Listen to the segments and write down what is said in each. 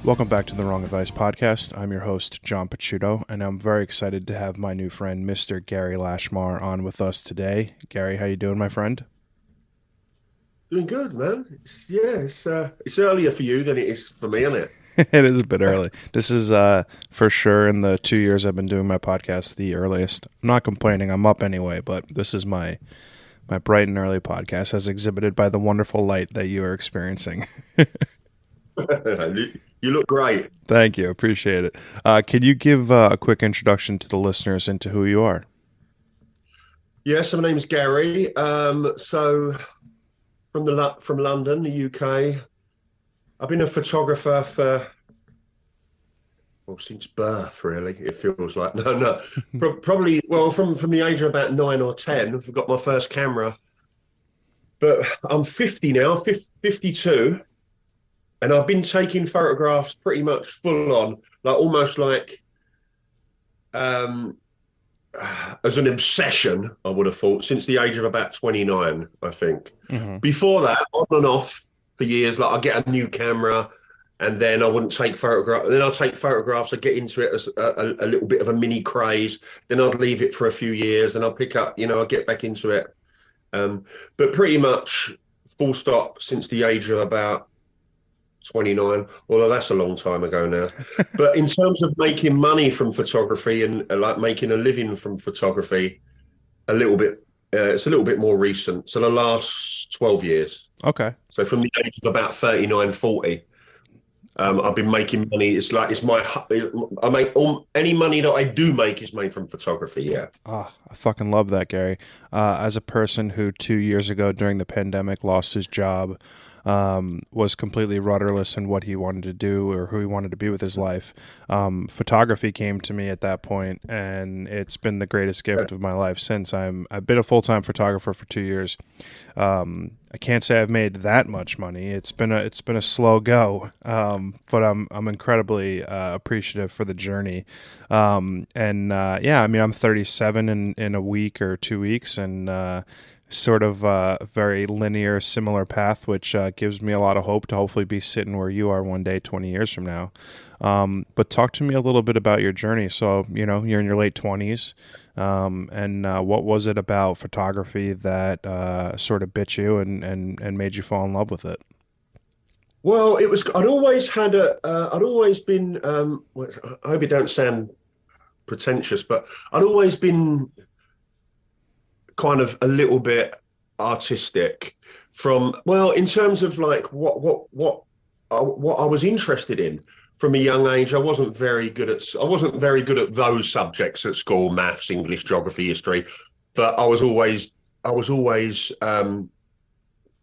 Welcome back to the Wrong Advice Podcast. I'm your host, John Picciuto, and I'm very excited to have my new friend, Mr. Gary Lashmar, on with us today. Gary, how you doing, my friend? Doing good, man. It's earlier for you than it is for me, isn't it? It is a bit early. This is for sure in the 2 years I've been doing my podcast, the earliest. I'm not complaining. I'm up anyway, but this is my bright and early podcast as exhibited by the wonderful light that you are experiencing. You look great. Thank you. Appreciate it. Can you give a quick introduction to the listeners into who you are? Yes, my name's Gary. So from London, the UK. I've been a photographer since birth, really. It feels like no, probably from the age of about 9 or 10. I've got my first camera, but I'm 50 now, 52. And I've been taking photographs pretty much full on, like almost like as an obsession, I would have thought, since the age of about 29, I think. Mm-hmm. Before that, on and off for years, like I'd get a new camera and then I wouldn't take photographs. Then I'd take photographs, I'd get into it as a little bit of a mini craze. Then I'd leave it for a few years and I'd pick up, I'd get back into it. But pretty much full stop since the age of about 29, although that's a long time ago now. But in terms of making money from photography and like making a living from photography, it's a little bit more recent. So the last 12 years. Okay. So from the age of about 39, 40, I've been making money. I make any money that I do make is made from photography. Yeah. I fucking love that, Gary. As a person who 2 years ago during the pandemic lost his job, was completely rudderless in what he wanted to do or who he wanted to be with his life. Photography came to me at that point, and it's been the greatest gift of my life since. I've been a full-time photographer for 2 years. I can't say I've made that much money. It's been a slow go, but I'm incredibly appreciave for the journey. I'm 37 in a week or 2 weeks, and sort of a very linear, similar path, which gives me a lot of hope to hopefully be sitting where you are one day, 20 years from now. But talk to me a little bit about your journey. So, you're in your late 20s, and what was it about photography that sort of bit you and made you fall in love with it? Well, I'd always been, I hope it don't sound pretentious, but I'd always been kind of a little bit artistic in terms of like what I was interested in from a young age. I wasn't very good at those subjects at school: maths, English, geography, history. But I was always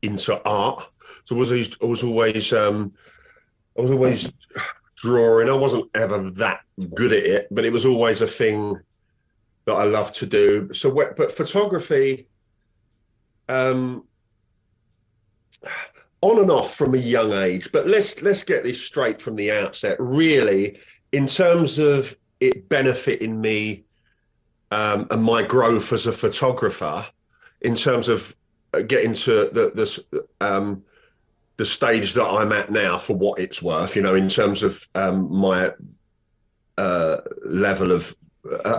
into art. So I was always drawing. I wasn't ever that good at it, but it was always a thing that I love to do. But photography, on and off from a young age. But let's get this straight from the outset. Really, in terms of it benefiting me and my growth as a photographer, in terms of getting to the stage that I'm at now, for what it's worth, in terms of my level of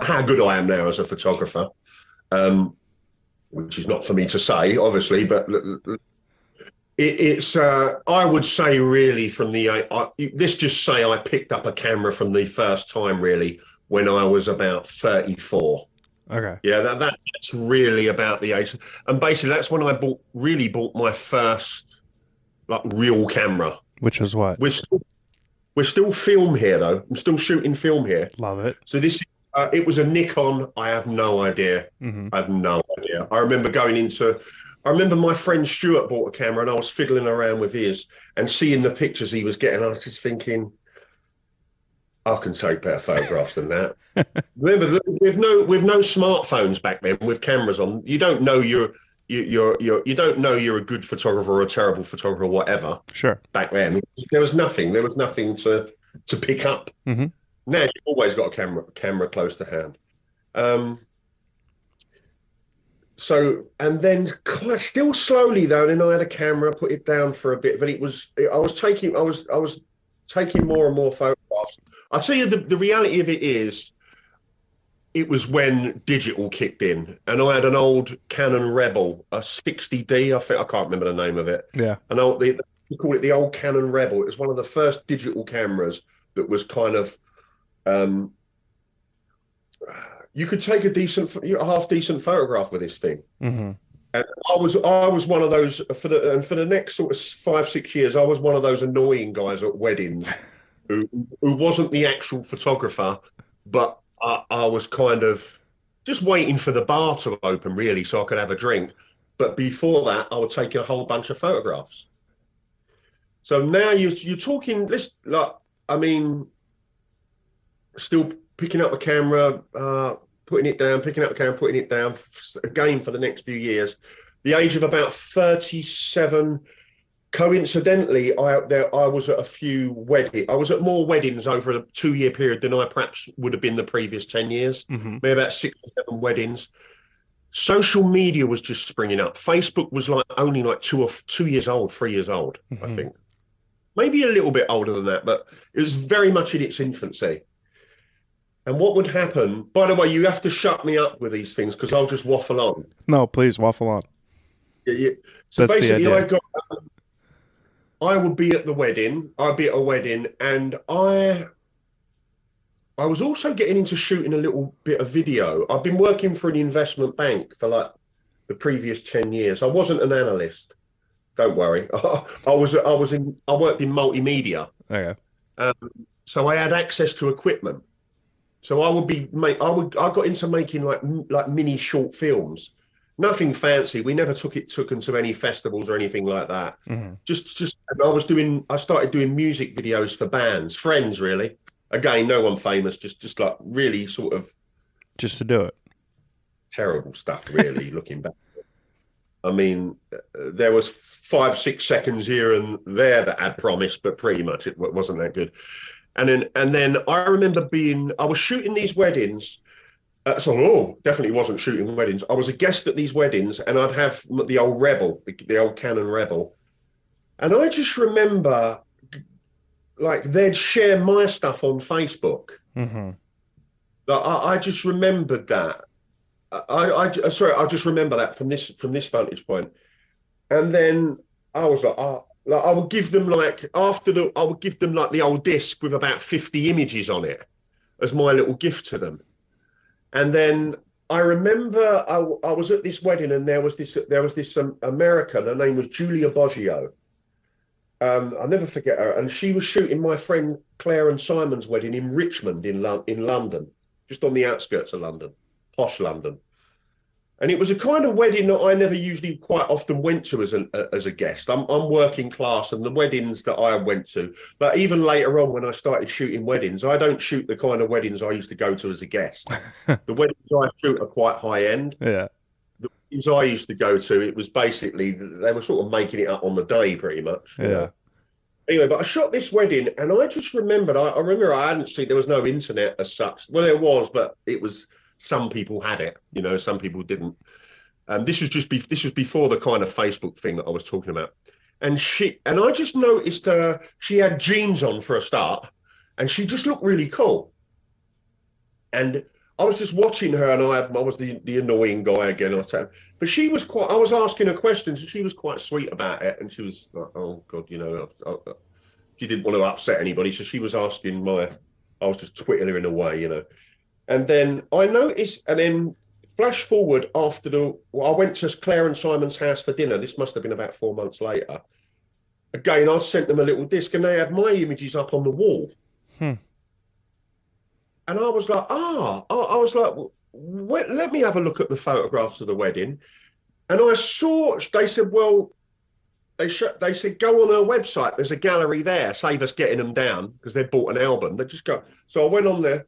how good I am now as a photographer, which is not for me to say, obviously, but it's I would say really let's just say I picked up a camera from the first time really when I was about 34. Okay. Yeah, that's really about the age, and basically that's when I bought my first like real camera. Which was what? We're still film here though. I'm still shooting film here. Love it. So it was a Nikon. I have no idea. Mm-hmm. I have no idea. I remember my friend Stuart bought a camera and I was fiddling around with his and seeing the pictures he was getting. I was just thinking, I can take better photographs than that. Remember, with no smartphones back then, with cameras on, you don't know you don't know you're a good photographer or a terrible photographer or whatever. Sure. Back then, there was nothing to pick up. Mm-hmm. Now you've always got a camera close to hand. And then still slowly though, then I had a camera, put it down for a bit, but I was taking more and more photographs. I'll tell you the reality of it is, it was when digital kicked in, and I had an old Canon Rebel, a 60D. I think I can't remember the name of it. Yeah. And we call it the old Canon Rebel. It was one of the first digital cameras that was kind of you could take a half decent photograph with this thing. Mm-hmm. And I was one of those for the next sort of 5-6 years. I was one of those annoying guys at weddings who wasn't the actual photographer, but I was kind of just waiting for the bar to open, really, so I could have a drink. But before that, I would take a whole bunch of photographs. So now you're talking, still picking up the camera, putting it down, picking up the camera, putting it down, again for the next few years. The age of about 37. Coincidentally, I was at a few weddings. I was at more weddings over a 2-year period than I perhaps would have been the previous 10 years. Mm-hmm. Maybe about 6 or 7 weddings. Social media was just springing up. Facebook was only 2 years old, 3 years old, Mm-hmm. I think. Maybe a little bit older than that, but it was very much in its infancy. And what would happen, by the way, you have to shut me up with these things because I'll just waffle on. No, please waffle on. Yeah. So That's basically, the idea. I would be at the wedding. I'd be at a wedding, and I was also getting into shooting a little bit of video. I've been working for an investment bank for the previous 10 years. I wasn't an analyst. Don't worry. I worked in multimedia. Okay. So I had access to equipment. So I got into making like mini short films. Nothing fancy. We never took them to any festivals or anything like that. Mm-hmm. And I started doing music videos for bands, friends really. Again, no one famous, just like really sort of Just to do it. terrible stuff, really, looking back. I mean, there was 5-6 seconds here and there that had promise, but pretty much it wasn't that good. And then I remember I was shooting these weddings. Definitely wasn't shooting weddings. I was a guest at these weddings, and I'd have the old Rebel, the old Canon Rebel. And I just remember, they'd share my stuff on Facebook. Mm-hmm. I just remembered that. I just remember that from this vantage point. And then I was I would give them the old disc with about 50 images on it as my little gift to them. And then I remember I was at this wedding, and there was this American. Her name was Julia Boggio. I'll never forget her. And she was shooting my friend Claire and Simon's wedding in Richmond in London, just on the outskirts of London, posh London. And it was a kind of wedding that I never usually quite often went to as a guest. I'm working class, and the weddings that I went to, but even later on when I started shooting weddings, I don't shoot the kind of weddings I used to go to as a guest. The weddings I shoot are quite high end. Yeah. The weddings I used to go to, it was basically, they were sort of making it up on the day pretty much. Yeah. You know? Anyway, but I shot this wedding, and I just remembered, I remember I hadn't seen, there was no internet as such. Well, there was, but it was, some people had it, some people didn't. This was before the kind of Facebook thing that I was talking about. And I just noticed she had jeans on for a start, and she just looked really cool. And I was just watching her, and I was the annoying guy again. But she was I was asking her questions, and she was quite sweet about it. And she was like, oh God, she didn't want to upset anybody. So she was asking I was just twittering away, And then I noticed, and then flash forward I went to Claire and Simon's house for dinner. This must have been about 4 months later. Again, I sent them a little disc, and they had my images up on the wall. And I was like, let me have a look at the photographs of the wedding. And I saw, they said, well, they said, go on her website. There's a gallery there. Save us getting them down, because they'd bought an album. They just go. So I went on there.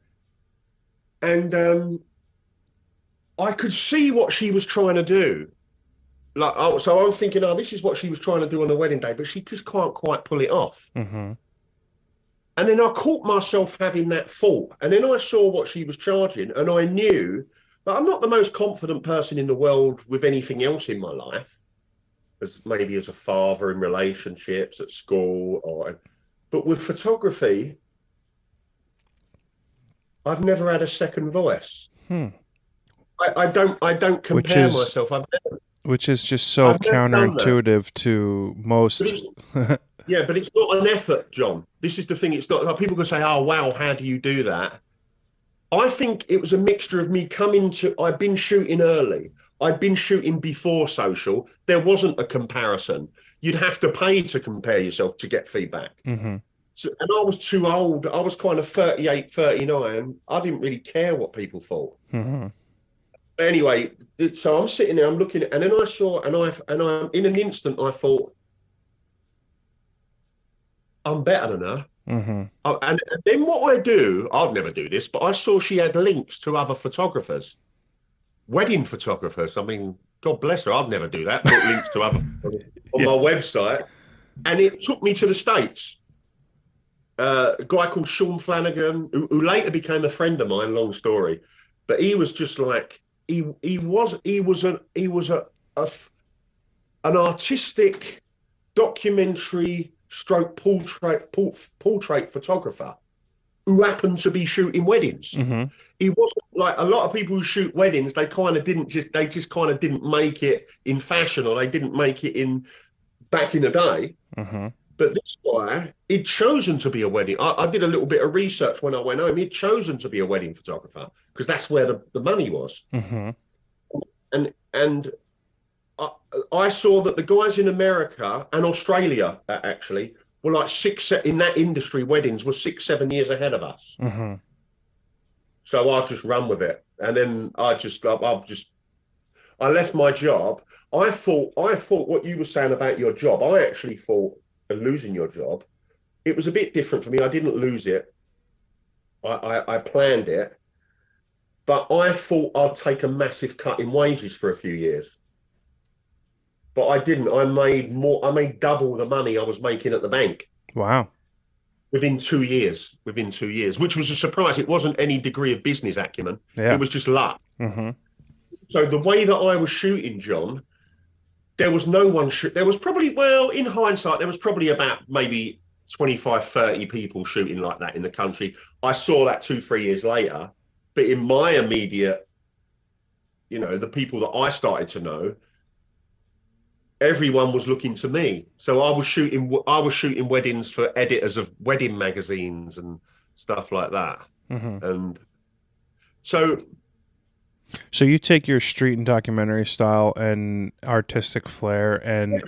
And I could see what she was trying to do. So I'm thinking, this is what she was trying to do on the wedding day, but she just can't quite pull it off. Mm-hmm. And then I caught myself having that thought. And then I saw what she was charging, and I knew that I'm not the most confident person in the world with anything else in my life, maybe as a father, in relationships, at school, But with photography, I've never had a second voice. Hmm. I don't Which compare is myself. which is just so I've never done that. counterintuitive to But most. it's Yeah, but it's not an effort, John. This is the thing. It's not like people can say, "Oh, wow, how do you do that?" I think it was a mixture of me coming to. I'd been shooting early. I'd been shooting before social. There wasn't a comparison. You'd have to pay to compare yourself to get feedback. Hmm. So, and I was too old. I was kind of 38, 39. I didn't really care what people thought. Hmm. But anyway, so I'm sitting there, I'm looking, and then I saw, and I, in an instant, I thought, I'm better than her. Hmm. And then what I do, I'd never do this, but I saw she had links to other photographers, wedding photographers. I mean, God bless her, I'd never do that. Put links to other on Yeah. my website, and it took me to the States. A guy called Sean Flanagan, who later became a friend of mine. Long story, but he was just like he was an artistic documentary stroke portrait photographer who happened to be shooting weddings. Hmm. He wasn't like a lot of people who shoot weddings. They just kind of didn't make it in fashion, or they didn't make it in back in the day. Hmm. But this guy, he'd chosen to be a wedding. I did a little bit of research when I went home. He'd chosen to be a wedding photographer because that's where the money was. Hmm. And I saw that the guys in America and Australia actually were like in that industry. Weddings were 6, 7 years ahead of us. Hmm. So I just run with it, and then I left my job. I thought what you were saying about your job. I actually thought of losing your job. It was a bit different for me. I didn't lose it. I planned it, but I thought I'd take a massive cut in wages for a few years. But I didn't. I made more. I made double the money I was making at the bank Wow. within 2 years. Within 2 years, which was a surprise. It wasn't any degree of business acumen. It Yeah. was just luck. Hmm. So the way that I was shooting, John, there was no one. There was probably, well, in hindsight, there was probably about maybe 25, 30 people shooting like that in the country. I saw that 2, 3 years later. But in my immediate, the people that I started to know, everyone was looking to me. So I was shooting weddings for editors of wedding magazines and stuff like that. Hmm. And so So you take your street and documentary style and artistic flair and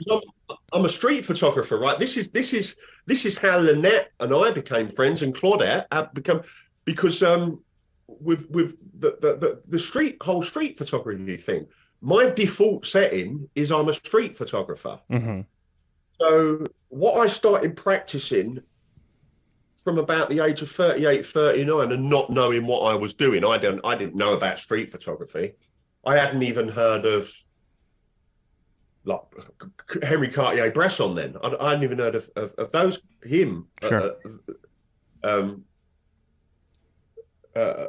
I'm a street photographer, right? This is how Lynette and I became friends, and Claudette have become, because with the whole street photography thing. My default setting is I'm a street photographer. hmm. So what I started practicing from about the age of 38, 39, and not knowing what I was doing. I didn't know about street photography. I hadn't even heard of like Henry Cartier-Bresson then. I hadn't even heard of those him. Sure. Um, uh,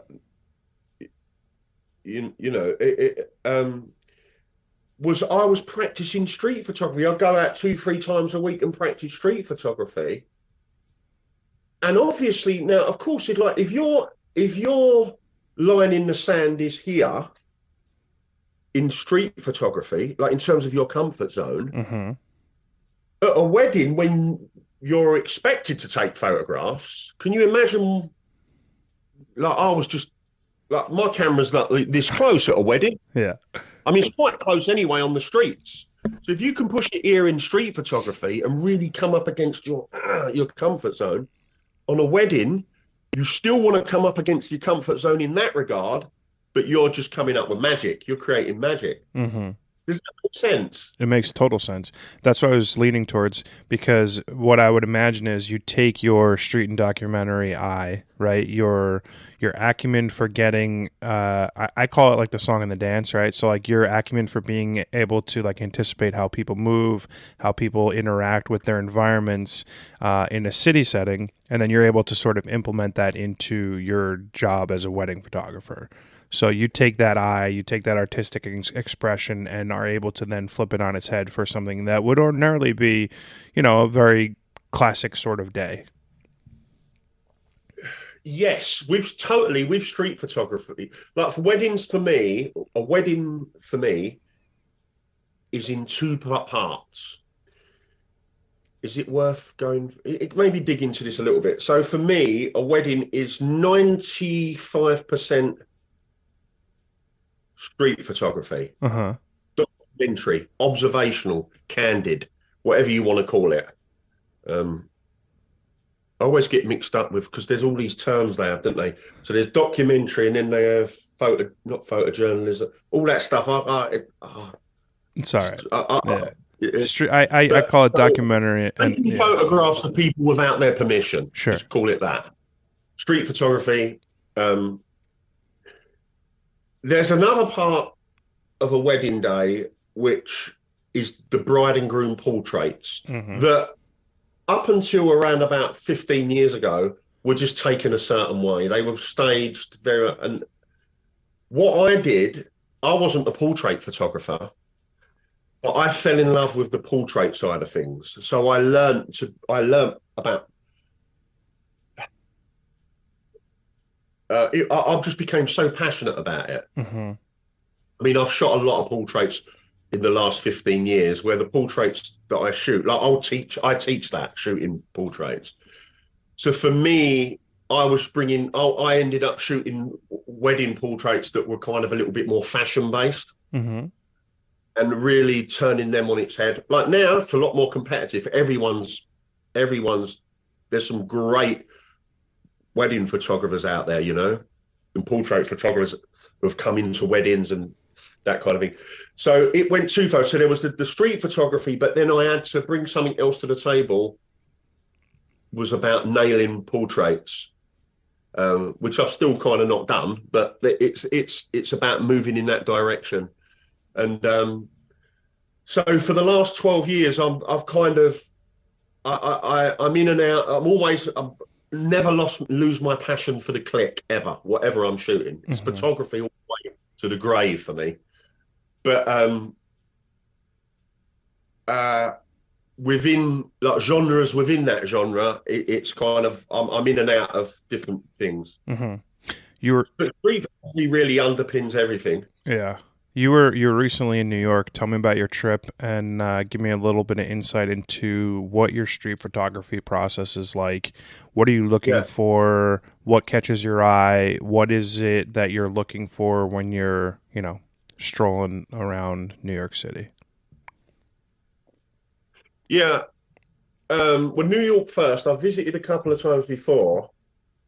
I was practicing street photography. I'd go out 2, 3 times a week and practice street photography. And obviously now, of course, it's like if your line in the sand is here in street photography, like in terms of your comfort zone, Hmm. at a wedding when you're expected to take photographs, can you imagine? Like I was just like my camera's like this close at a wedding. Yeah. I mean, it's quite close anyway on the streets. So if you can push your ear in street photography and really come up against your comfort zone on a wedding, you still want to come up against your comfort zone in that regard, but you're just coming up with magic. You're creating magic. Hmm. Does that make sense? It makes total sense. That's what I was leaning towards, because what I would imagine is you take your street and documentary eye, right? Your acumen for getting, I call it like the song and the dance, right? So like your acumen for being able to like anticipate how people move, how people interact with their environments in a city setting, and then you're able to sort of implement that into your job as a wedding photographer. So you take that eye, you take that artistic expression, and are able to then flip it on its head for something that would ordinarily be, a very classic sort of day. Yes, with street photography. Like for weddings, for me, a wedding for me is in two parts. Is it worth going? It maybe dig into this a little bit. So for me, a wedding is 95% street photography, Uh-huh. documentary, observational, candid, whatever you want to call it. I always get mixed up with because there's all these terms they have, don't they? So there's documentary, and then they have not photojournalism, all that stuff. It's all right. Yeah. It's, I call it documentary and taking photographs of people without their permission. Sure. Just call it that. Street photography. There's another part of a wedding day which is the bride and groom portraits that up until around about 15 years ago were just taken a certain way. They were staged there. And what I did, I wasn't a portrait photographer, but I fell in love with the portrait side of things. So I learned about I just became so passionate about it. I mean, I've shot a lot of portraits in the last 15 years where the portraits that I shoot, like I teach that, shooting portraits. So for me, I ended up shooting wedding portraits that were kind of a little bit more fashion based and really turning them on its head. Like now, it's a lot more competitive. Everyone's, there's some great wedding photographers out there, you know, and portrait photographers who have come into weddings and that kind of thing. So it went too far. So there was the street photography, but then I had to bring something else to the table, was about nailing portraits, which I've still kind of not done, but it's about moving in that direction. And so for the last 12 years, I'm in and out. I'm never lose my passion for the click ever, whatever I'm shooting. It's photography all the way to the grave for me. But within like genres within that genre, it's kind of I'm in and out of different things. But briefly really underpins everything. Yeah. You were recently in New York. Tell me about your trip and give me a little bit of insight into what your street photography process is like. What are you looking for? What catches your eye? What is it that you're looking for when you're, strolling around New York City? Yeah. Well, New York first. I've visited a couple of times before.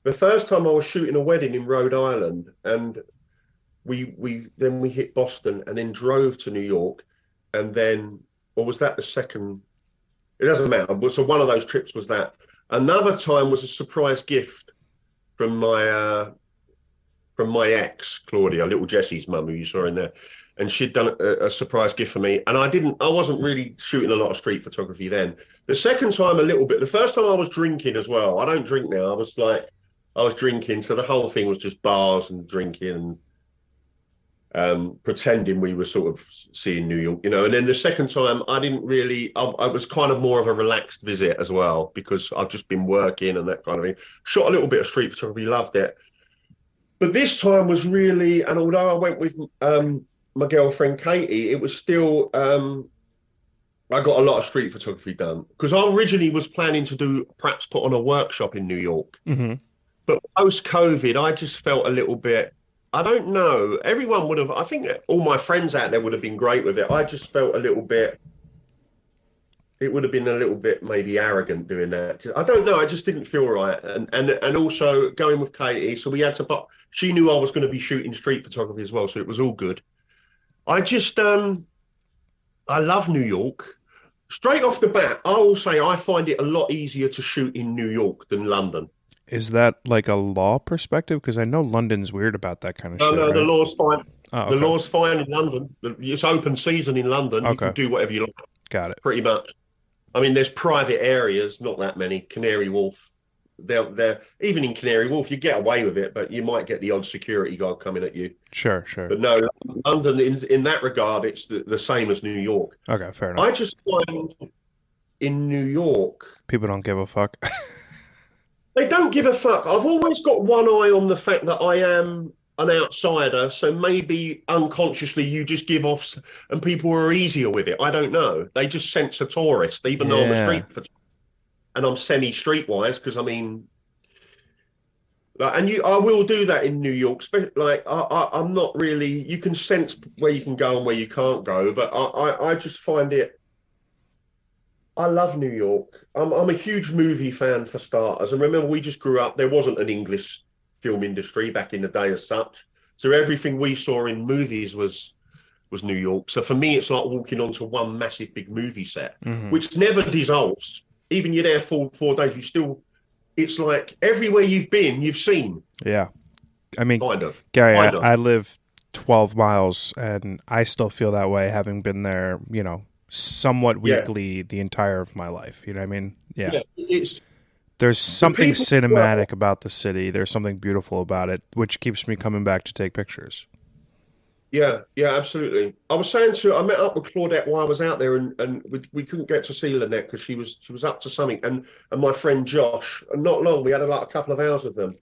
The first time I was shooting a wedding in Rhode Island, and we hit Boston and then drove to New York, and then, or was that the second? It doesn't matter. So one of those trips was that. Another time was a surprise gift from my ex, Claudia, little Jessie's mum, who you saw in there, and she'd done a surprise gift for me. And I wasn't really shooting a lot of street photography then. The second time, a little bit. The first time I was drinking as well. I don't drink now. I was drinking, so the whole thing was just bars and drinking and pretending we were sort of seeing New York, And then the second time, I didn't really. I was kind of more of a relaxed visit as well because I've just been working and that kind of thing. Shot a little bit of street photography, loved it. But this time was really, and although I went with my girlfriend Katie, it was still, I got a lot of street photography done because I originally was planning to perhaps put on a workshop in New York. But post-COVID, I just felt a little bit, I don't know, everyone would have, I think all my friends out there would have been great with it. I just felt a little bit, it would have been a little bit maybe arrogant doing that. I don't know, I just didn't feel right. And also going with Katie, so we had to, but she knew I was going to be shooting street photography as well, so it was all good. I just, I love New York. Straight off the bat, I will say I find it a lot easier to shoot in New York than London. Is that like a law perspective? Because I know London's weird about that kind of shit. No, right? the law's fine. Oh, okay. The law's fine in London. It's open season in London. You can do whatever you like. Got it. Pretty much. I mean, there's private areas, not that many. Canary Wharf. They're even in Canary Wharf, you get away with it, but you might get the odd security guard coming at you. Sure. But no, London, in that regard, it's the same as New York. Okay, fair enough. I just find in New York, people don't give a fuck. They don't give a fuck. I've always got one eye on the fact that I am an outsider, so maybe unconsciously you just give off, and people are easier with it. I don't know. They just sense a tourist, even though I'm a Yeah. street photographer and I'm semi-streetwise, because I mean, like, and I will do that in New York. Like, I'm not really. You can sense where you can go and where you can't go, but I just find it. I love New York. I'm a huge movie fan for starters. And remember, we just grew up, there wasn't an English film industry back in the day as such. So everything we saw in movies was New York. So for me, it's like walking onto one massive big movie set, Hmm. which never dissolves. Even you're there for 4 days, you still, it's like everywhere you've been, you've seen, Yeah. I mean, kind of. Gary, Kind of. I live 12 miles and I still feel that way having been there, somewhat Yeah. weekly the entire of my life. You know what I mean? Yeah. Yeah. It's There's the something people who work. cinematic about the city. There's something beautiful about it, which keeps me coming back to take pictures. Yeah, yeah, absolutely. I met up with Claudette while I was out there, and we couldn't get to see Lynette because she was up to something, and my friend Josh, and not long, we had like a couple of hours with them,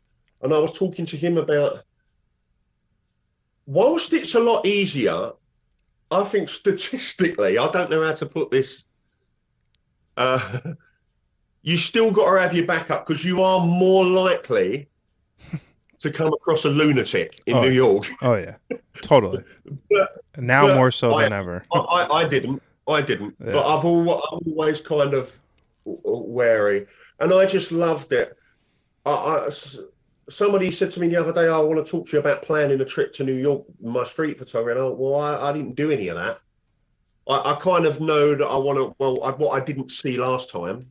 and I was talking to him about whilst it's a lot easier, I think statistically, I don't know how to put this, uh, you still got to have your backup because you are more likely to come across a lunatic in Oh New yeah. York. Oh yeah. Totally. But Now more but so than ever. I didn't, but Yeah. I'm always kind of wary, and I just loved it. Somebody said to me the other day, "I want to talk to you about planning a trip to New York, my street photography." And I didn't do any of that. I kind of know that I want to. Well, what I didn't see last time,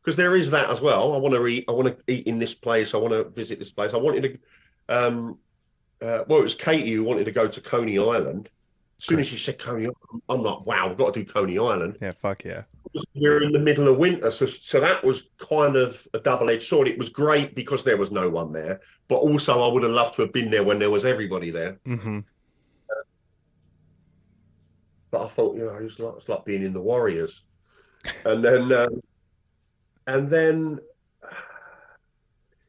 because there is that as well. I want to eat. I want to eat in this place. I want to visit this place. I wanted to. Well, it was Katie who wanted to go to Coney Island. As soon as Great. she said Coney Island, I'm like, wow, we've got to do Coney Island. Yeah, fuck yeah. We're in the middle of winter, so that was kind of a double-edged sword. It was great because there was no one there, but also I would have loved to have been there when there was everybody there. Hmm. But I thought, it's like being in the Warriors, and then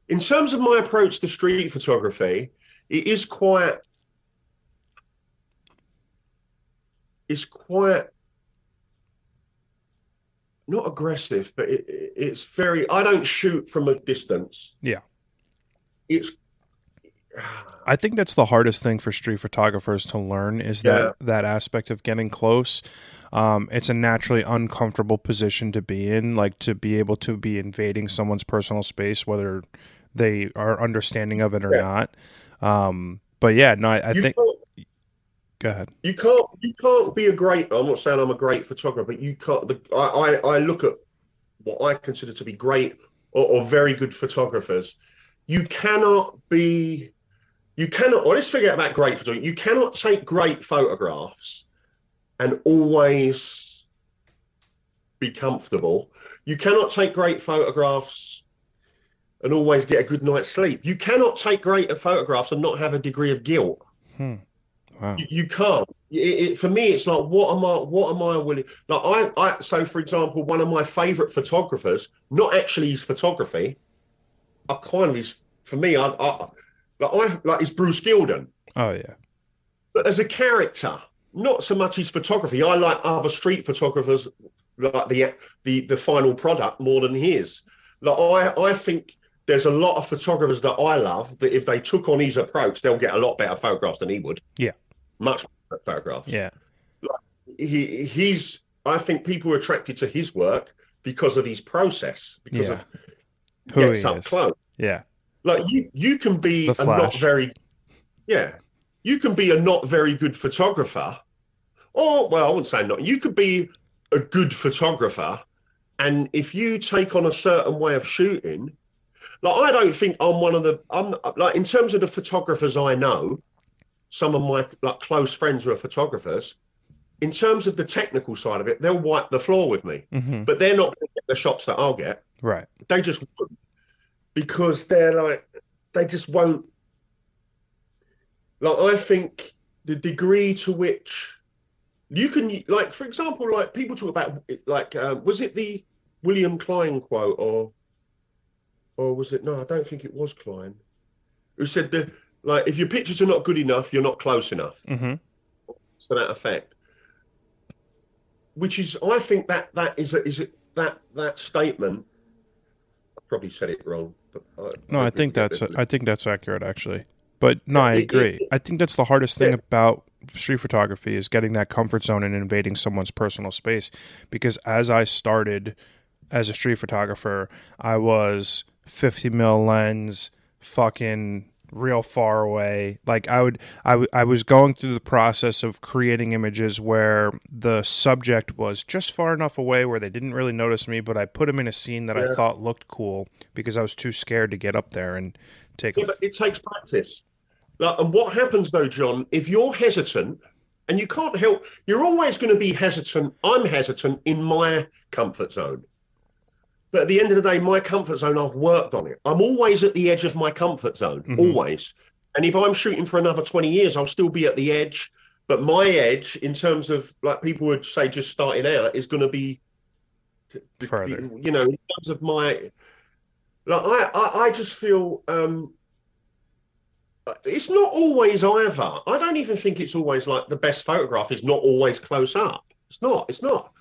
in terms of my approach to street photography, it is quite, it's quite not aggressive, but it's very. I don't shoot from a distance. Yeah. It's I think that's the hardest thing for street photographers to learn is yeah, that aspect of getting close. It's a naturally uncomfortable position to be in, like to be able to be invading someone's personal space, whether they are understanding of it or yeah. not. But yeah, no, I You think. can't, Go ahead. you can't be a great. I'm not saying I'm a great photographer, but you can't. I look at what I consider to be great or very good photographers. You cannot be. You cannot. Or let's forget about great photography. You cannot take great photographs and always be comfortable. You cannot take great photographs and always get a good night's sleep. You cannot take great photographs and not have a degree of guilt. Hmm. Wow. You can't. For me, it's like, what am I willing? Like so for example, one of my favorite photographers, not actually his photography, I kind of is for me. Like is Bruce Gilden, Oh yeah. but as a character, not so much his photography. I like other street photographers, like the final product more than his. Like I think there's a lot of photographers that I love that if they took on his approach, they'll get a lot better photographs than he would. Yeah. Much better photographs. Yeah. He's. I think people are attracted to his work because of his process, because Yeah. of Who gets he up is. close. Yeah. Like you can be The a not Flash. very yeah, you can be a not very good photographer, or well, I wouldn't say not. You could be a good photographer, and if you take on a certain way of shooting, like I don't think I'm like in terms of the photographers I know, some of my like close friends who are photographers. In terms of the technical side of it, they'll wipe the floor with me, Hmm. but they're not going to get the shots that I'll get. Right. They just won't, because they're like they just won't. Like I think the degree to which you can, like for example, like people talk about like was it the William Klein quote or or was it? No, I don't think it was Klein. Who said that, like, if your pictures are not good enough, you're not close enough. Mm-hmm. To that effect. Which is, I think that statement. I probably said it wrong, but No, I I hope people think get that's this. I think that's accurate actually. But no, Yeah, I agree. I think that's the hardest thing yeah, about street photography is getting that comfort zone and invading someone's personal space. Because as I started as a street photographer, I was 50 mil lens, fucking real far away. Like I was going through the process of creating images where the subject was just far enough away where they didn't really notice me, but I put them in a scene that I yeah. thought looked cool because I was too scared to get up there and take a. Yeah, but it takes practice. Like, and what happens though, John, if you're hesitant, and you can't help, you're always going to be hesitant. I'm hesitant in my comfort zone. But at the end of the day, my comfort zone, I've worked on it. I'm always at the edge of my comfort zone, Mm-hmm. always. And if I'm shooting for another 20 years, I'll still be at the edge. But my edge, in terms of, like people would say, just starting out, is going to be, Further. in terms of my, like I just feel it's not always either. I don't even think it's always like the best photograph is not always close up. It's not. It's not.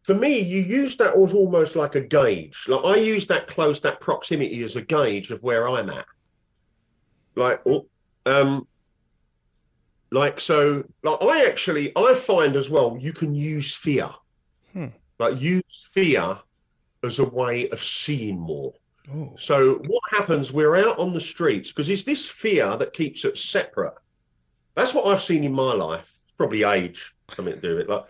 For me, you use that as almost like a gauge. Like I use that proximity as a gauge of where I'm at. Like, um, I find as well, you can use fear. Hmm. Like use fear as a way of seeing more. Oh. So what happens? We're out on the streets because it's this fear that keeps us separate. That's what I've seen in my life. It's probably age, something to do with it. Like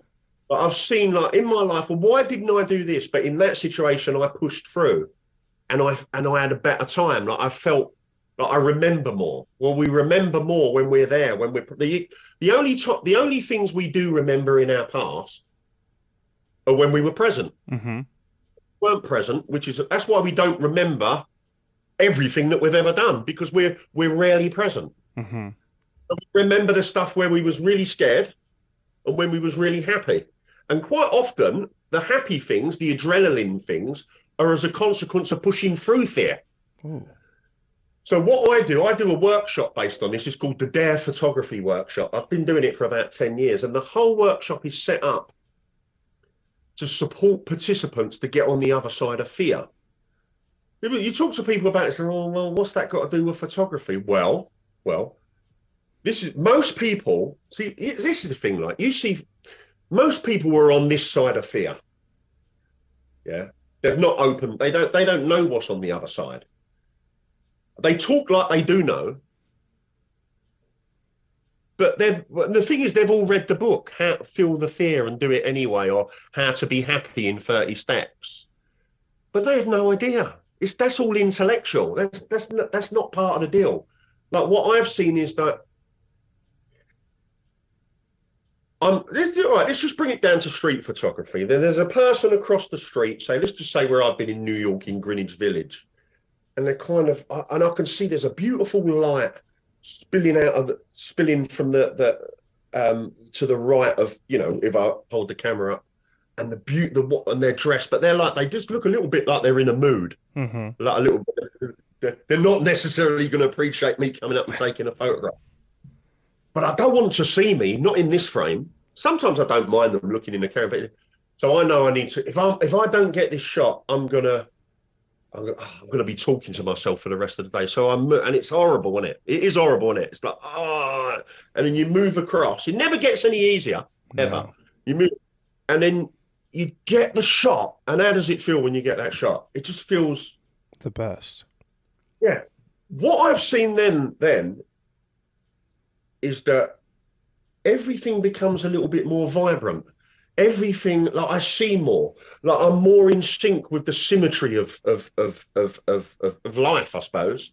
I've seen, like in my life, well, why didn't I do this? But in that situation, I pushed through, and I had a better time. Like I felt like I remember more. Well, we remember more when we're there. When we're the only things we do remember in our past are when we were present. Mm-hmm. Weren't present, that's why we don't remember everything that we've ever done because we're rarely present. Mm-hmm. We remember the stuff where we was really scared and when we was really happy. And quite often, the happy things, the adrenaline things, are as a consequence of pushing through fear. Ooh. So what I do a workshop based on this. It's called the Dare Photography Workshop. I've been doing it for about 10 years, and the whole workshop is set up to support participants to get on the other side of fear. You talk to people about it and say, oh, well, what's that got to do with photography? Well, this is most people see. This is the thing. Like you see, most people were on this side of fear. Yeah, they've not opened. They don't know what's on the other side. They talk like they do know, but the thing is, they've all read the book, How to Feel the Fear and Do It Anyway, or How to Be Happy in 30 Steps. But they have no idea. That's all intellectual. That's not part of the deal. Like what I've seen is that let's just bring it down to street photography. There's a person across the street, let's just say where I've been in New York in Greenwich Village, and they're and I can see there's a beautiful light spilling from the to the right of, if I hold the camera up, and and they're dressed, but they just look a little bit like they're in a mood, Mm-hmm. like a little bit. They're not necessarily going to appreciate me coming up and taking a photograph. But I don't want to see me, not in this frame. Sometimes I don't mind them looking in the camera, but so I know I need to. If I don't get this shot, I'm gonna be talking to myself for the rest of the day. So and it's horrible, isn't it? It is horrible, isn't it? It's like and then you move across. It never gets any easier ever. No. You move, and then you get the shot. And how does it feel when you get that shot? It just feels The best. yeah. What I've seen then is that everything becomes a little bit more vibrant. Everything, like I see more, like I'm more in sync with the symmetry of life, I suppose.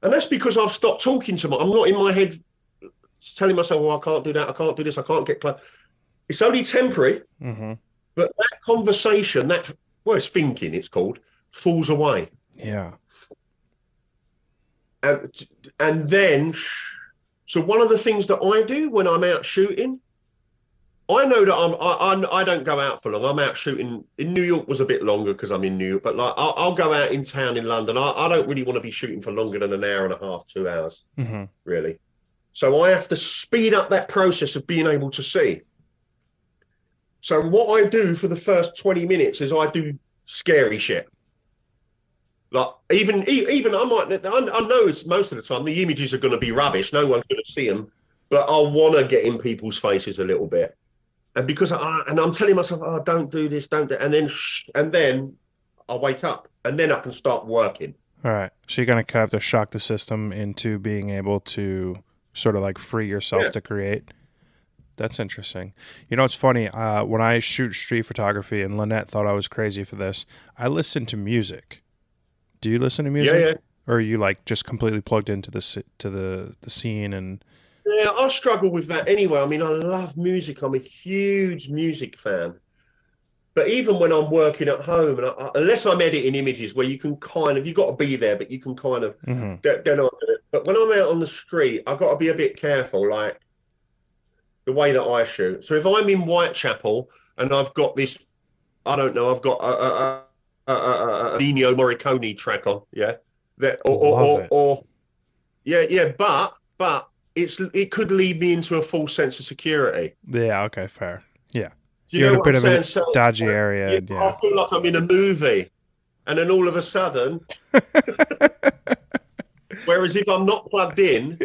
And that's because I've stopped talking to I'm not in my head telling myself, well, I can't do that, I can't do this, I can't get close. It's only temporary, Mm-hmm. but that conversation, it's thinking, it's called, falls away. Yeah. And then, so one of the things that I do when I'm out shooting I know that I don't go out for long. I'm out shooting in New York was a bit longer because I'm in New York, but like I'll go out in town in London. I don't really want to be shooting for longer than an hour and a half, 2 hours, Hmm. really. So I have to speed up that process of being able to see. So what I do for the first 20 minutes is I do scary shit. Like even I know it's most of the time the images are going to be rubbish. No one's going to see them, but I want to get in people's faces a little bit. And because I'm telling myself, oh, don't do this, don't do, and then I wake up, and then I can start working. All right. So you're going to kind of have to shock the system into being able to sort of like free yourself Yeah, to create. That's interesting. You know, it's funny. When I shoot street photography, and Lynette thought I was crazy for this, I listen to music. Do you listen to yeah, music, yeah. or are you like just completely plugged into the scene? And Yeah, I struggle with that anyway. I mean, I love music. I'm a huge music fan. But even when I'm working at home, and unless I'm editing images where you can kind of, you got to be there, but you can kind of, mhm. then I do it. But when I'm out on the street, I've got to be a bit careful, like the way that I shoot. So if I'm in Whitechapel and I've got this, I don't know, I've got a Ennio Morricone track on, yeah, that Love it. or yeah, yeah, but it could lead me into a false sense of security. Yeah. Okay. Fair. Yeah. Do you You're in know a what bit I'm of a saying? So dodgy area, yeah, and I yeah. feel like I'm in a movie, and then all of a sudden, whereas if I'm not plugged in,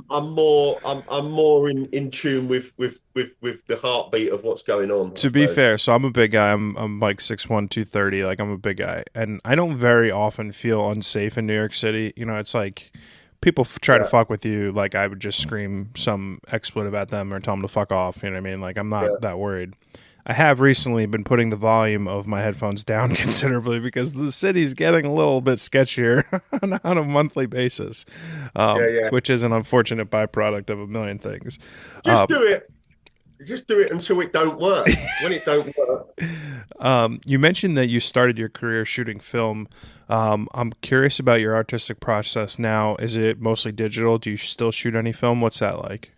I'm more in tune with the heartbeat of what's going on, I To be suppose. fair, so I'm a big guy. I'm like 6'1", 230. Like I'm a big guy, and I don't very often feel unsafe in New York City. You know, it's like people try to Yeah, fuck with you. Like I would just scream some expletive at them or tell them to fuck off. You know what I mean? Like I'm not yeah. that worried. I have recently been putting the volume of my headphones down considerably because the city's getting a little bit sketchier on a monthly basis, Yeah, yeah. which is an unfortunate byproduct of a million things. Just Um, do it. Just do it until it don't work. When it don't work, You mentioned that you started your career shooting film. I'm curious about your artistic process now. Is it mostly digital? Do you still shoot any film? What's that like?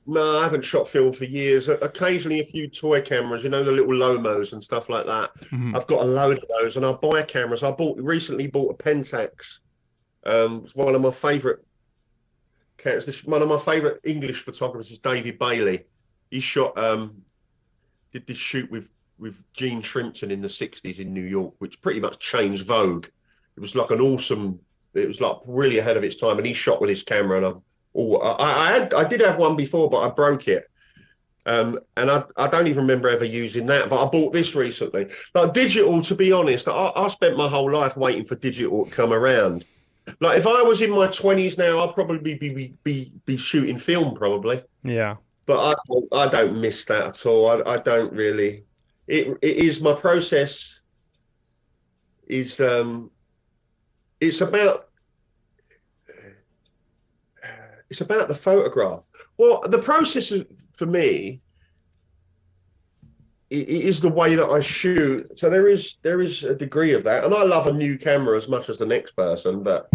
no, I haven't shot film for years. Occasionally, a few toy cameras, you know, the little Lomos and stuff like that. Hmm. I've got a load of those, and I buy cameras. I recently bought a Pentax. It's one of my favourite cameras. One of my favourite English photographers is David Bailey. He shot did this shoot with Gene Shrimpton in the '60s in New York, which pretty much changed Vogue. It was like an awesome. It was like really ahead of its time, and he shot with his camera. And I did have one before, but I broke it. And I don't even remember ever using that, but I bought this recently. Like digital, to be honest, I spent my whole life waiting for digital to come around. Like if I was in my 20s now, I'd probably be shooting film probably. Yeah. But I don't miss that at all. I don't really. It is my process is it's about it's about the photograph. Well, the process is, for me it is the way that I shoot. So there is a degree of that, and I love a new camera as much as the next person. But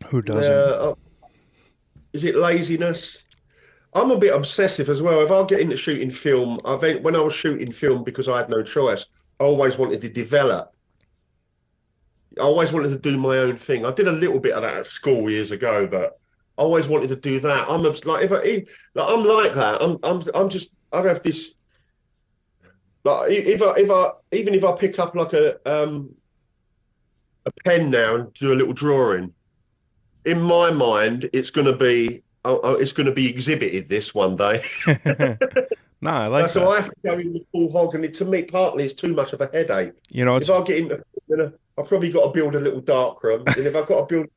Who doesn't? uh, is it laziness? I'm a bit obsessive as well. If I get into shooting film, when I was shooting film because I had no choice, I always wanted to develop. I always wanted to do my own thing. I did a little bit of that at school years ago, but I always wanted to do that. Like like I'm like that. I'm just I have this like if I even if I pick up like a pen now and do a little drawing, in my mind it's going to be exhibited this one day. No, I like So that. I have to go in the full hog, and to me, partly it's too much of a headache. You know, If I get into, I've probably got to build a little dark room, and if I've got to build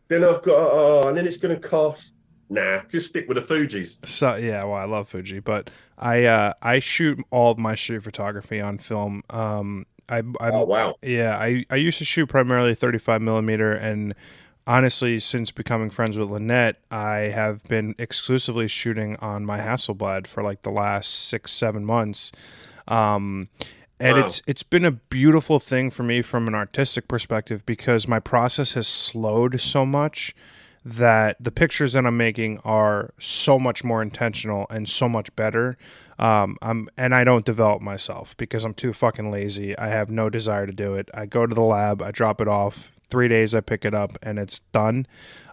then I've got, and then it's going to cost. Nah, just stick with the Fuji's. so yeah. Well, I love Fuji, but I shoot all of my street photography on film. Oh I'm wow, yeah. I used to shoot primarily 35 millimeter, and honestly, since becoming friends with Lynette, I have been exclusively shooting on my Hasselblad for like the last 6 7 months. Um, and wow, it's been a beautiful thing for me from an artistic perspective because my process has slowed so much that the pictures that I'm making are so much more intentional and so much better. And I don't develop myself because I'm too fucking lazy. I have no desire to do it. I go to the lab, I drop it off. 3 days, I pick it up, and it's done.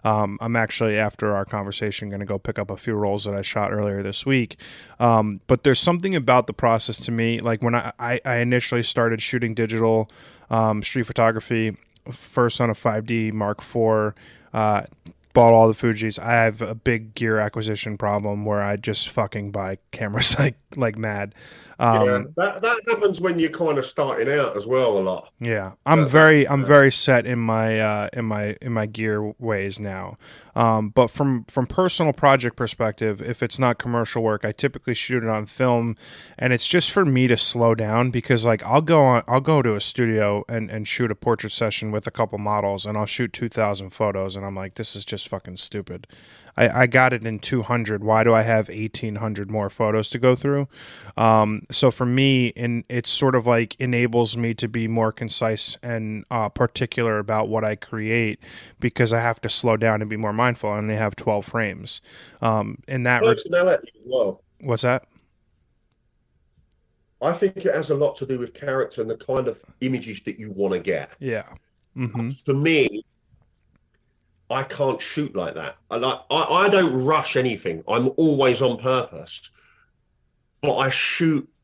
I'm actually, after our conversation, going to go pick up a few rolls that I shot earlier this week. But there's something about the process to me. Like when I initially started shooting digital street photography, first on a 5D Mark IV, bought all the Fujis. I have a big gear acquisition problem where I just fucking buy cameras like mad. Yeah, that happens when you're kind of starting out as well a lot. Yeah, I'm very set in my gear ways now. But from personal project perspective, if it's not commercial work, I typically shoot it on film, and it's just for me to slow down because like I'll go to a studio and shoot a portrait session with a couple models, and I'll shoot 2,000 photos, and I'm like, this is just fucking stupid. I got it in 200. Why do I have 1,800 more photos to go through? So for me, it's sort of like enables me to be more concise and particular about what I create because I have to slow down and be more mindful. I only have 12 frames. In that personality as well. What's that? I think it has a lot to do with character and the kind of images that you want to get. Yeah. Mm-hmm. For me, I can't shoot like that. I don't rush anything. I'm always on purpose. But I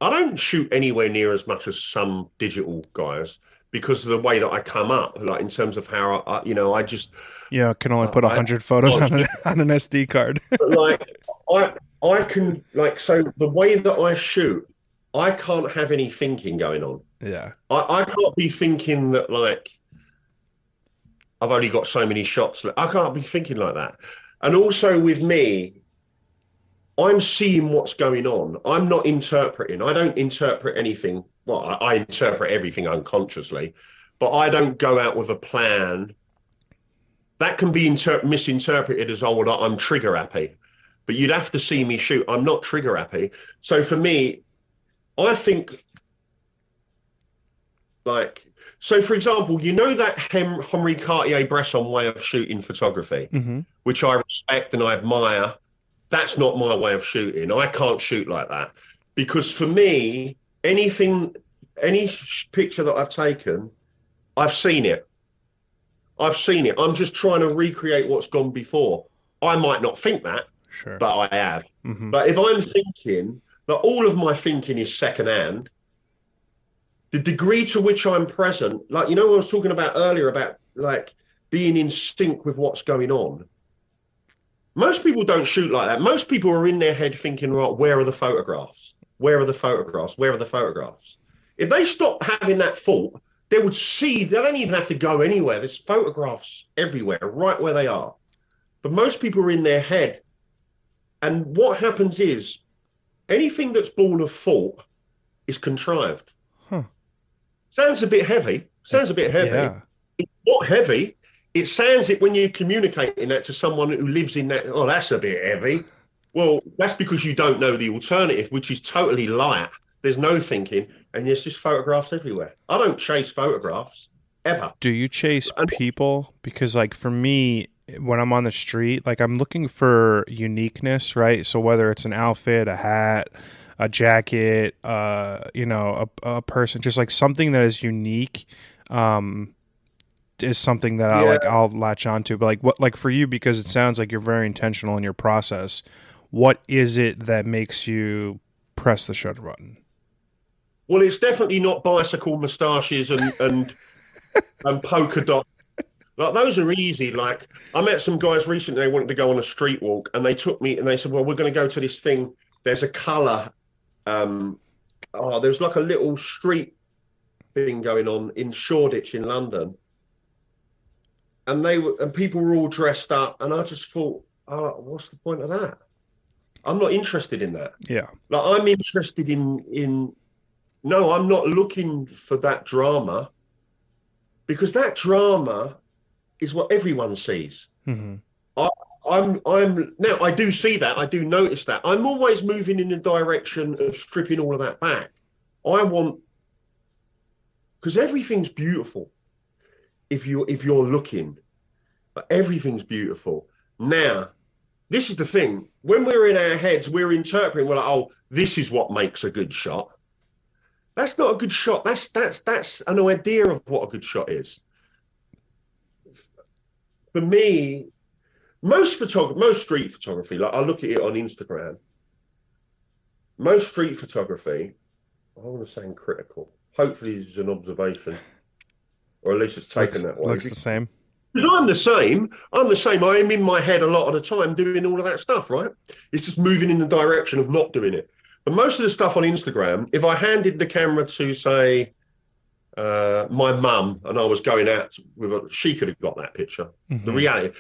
don't shoot anywhere near as much as some digital guys because of the way that I come up, like in terms of how I just... Yeah, I can only put 100 photos on an SD card. But like, I can, like, so the way that I shoot, I can't have any thinking going on. Yeah. I can't be thinking that, like, I've only got so many shots. I can't be thinking like that. And also with me, I'm seeing what's going on. I'm not interpreting. I don't interpret anything. Well, I interpret everything unconsciously, but I don't go out with a plan. That can be misinterpreted as, oh, well, I'm trigger happy. But you'd have to see me shoot. I'm not trigger happy. So for me, I think, like... So, for example, you know that Henri Cartier-Bresson way of shooting photography, mm-hmm. which I respect and I admire. That's not my way of shooting. I can't shoot like that because for me, any picture that I've taken, I've seen it. I'm just trying to recreate what's gone before. I might not think that, sure, but I have. Mm-hmm. But if I'm thinking that all of my thinking is secondhand, the degree to which I'm present, like, you know what I was talking about earlier about, like, being in sync with what's going on. Most people don't shoot like that. Most people are in their head thinking, right, where are the photographs? Where are the photographs? Where are the photographs? If they stop having that thought, they would see, they don't even have to go anywhere. There's photographs everywhere, right where they are. But most people are in their head. And what happens is anything that's born of thought is contrived. Sounds a bit heavy. Yeah. It's not heavy. It sounds it when you're communicating that to someone who lives in that. Oh, that's a bit heavy. Well, that's because you don't know the alternative, which is totally light. There's no thinking, and there's just photographs everywhere. I don't chase photographs, ever. Do you chase people? Because, like, for me, when I'm on the street, like, I'm looking for uniqueness, right? So whether it's an outfit, a hat, a jacket, a person, just like something that is unique, is something that I'll latch onto. But like for you, because it sounds like you're very intentional in your process, what is it that makes you press the shutter button? Well, it's definitely not bicycle moustaches and polka dot. Like, those are easy. Like, I met some guys recently, they wanted to go on a street walk, and they took me and they said, well, we're going to go to this thing. There's a colour. There's like a little street thing going on in Shoreditch in London. And people were all dressed up, and I just thought, what's the point of that? I'm not interested in that. Yeah. Like, I'm interested in no, I'm not looking for that drama, because that drama is what everyone sees. Mm-hmm. I'm now, I do see that, I do notice that. I'm always moving in the direction of stripping all of that back. Because everything's beautiful if you're looking, but everything's beautiful. Now, this is the thing. When we're in our heads, we're interpreting, we're like, oh, this is what makes a good shot. That's not a good shot. That's an idea of what a good shot is. For me, most street photography, like I look at it on Instagram, most street photography, I want to sound critical. Hopefully this is an observation, or at least it's taken that way. Looks the same. Because I'm the same. I am in my head a lot of the time doing all of that stuff, right? It's just moving in the direction of not doing it. But most of the stuff on Instagram, if I handed the camera to, say, my mum, and I was going out with she could have got that picture. Mm-hmm. The reality,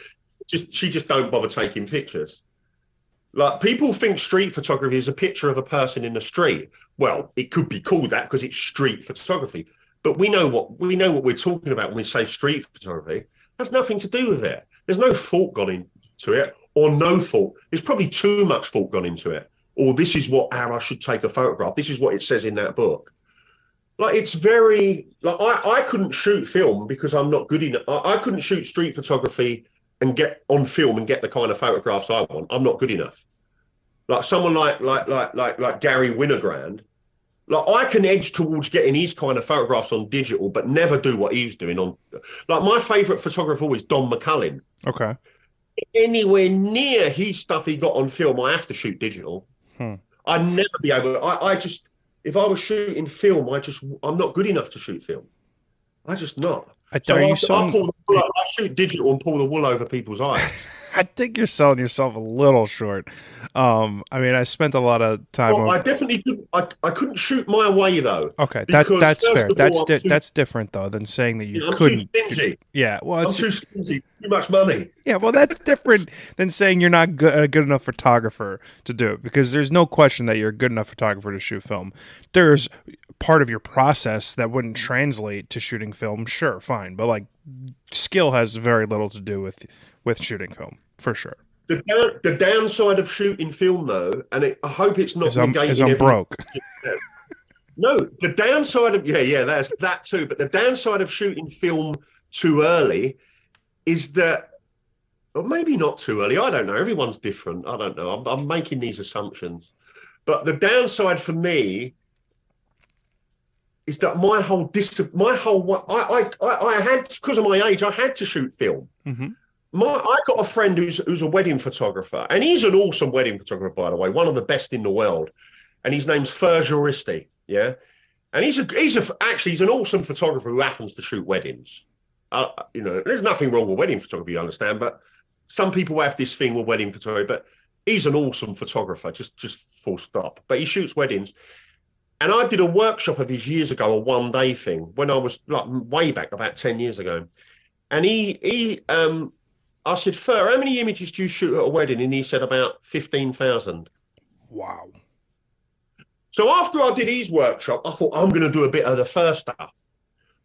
she just don't bother taking pictures. Like, people think street photography is a picture of a person in the street. Well, it could be called that because it's street photography. But we know what we're talking about when we say street photography. Has nothing to do with it. There's no thought gone into it, or no thought. There's probably too much thought gone into it. Or this is how I should take a photograph. This is what it says in that book. Like, it's very, like, I couldn't shoot film because I'm not good enough. I couldn't shoot street photography and get on film and get the kind of photographs I want. I'm not good enough. Like someone like Gary Winogrand, like, I can edge towards getting his kind of photographs on digital, but never do what he's doing on. Like, my favourite photographer is Don McCullin. Okay. Anywhere near his stuff he got on film, I have to shoot digital. I'd never be able. I just, if I was shooting film, I'm not good enough to shoot film. I just not. I shoot digital and pull the wool over people's eyes. I think you're selling yourself a little short. I mean, I spent a lot of time. Well, I definitely couldn't. I couldn't shoot my way though. Okay, that's fair. That's different though than saying that you couldn't. I'm too stingy. Yeah, well, I'm too stingy. Too much money. Yeah, well, that's different than saying you're not a good enough photographer to do it, because there's no question that you're a good enough photographer to shoot film. There's part of your process that wouldn't translate to shooting film. Sure, fine, but like, skill has very little to do with shooting film, for sure. The downside of shooting film, though, and I hope it's not negating. Is I'm broke. No, the downside of that's that too. But the downside of shooting film too early is that, or maybe not too early. I don't know. Everyone's different. I don't know. I'm making these assumptions, but the downside for me is that I had, because of my age, I had to shoot film. Mm-hmm. I got a friend who's a wedding photographer, and he's an awesome wedding photographer, by the way, one of the best in the world. And his name's Fer Juristi, yeah. And he's an awesome photographer who happens to shoot weddings. There's nothing wrong with wedding photography, you understand, but some people have this thing with wedding photography. But he's an awesome photographer, just full stop. But he shoots weddings. And I did a workshop of his years ago, a one-day thing, when I was like way back, about 10 years ago. And I said, Fer, how many images do you shoot at a wedding? And he said about 15,000. Wow. So after I did his workshop, I thought, I'm going to do a bit of the first stuff.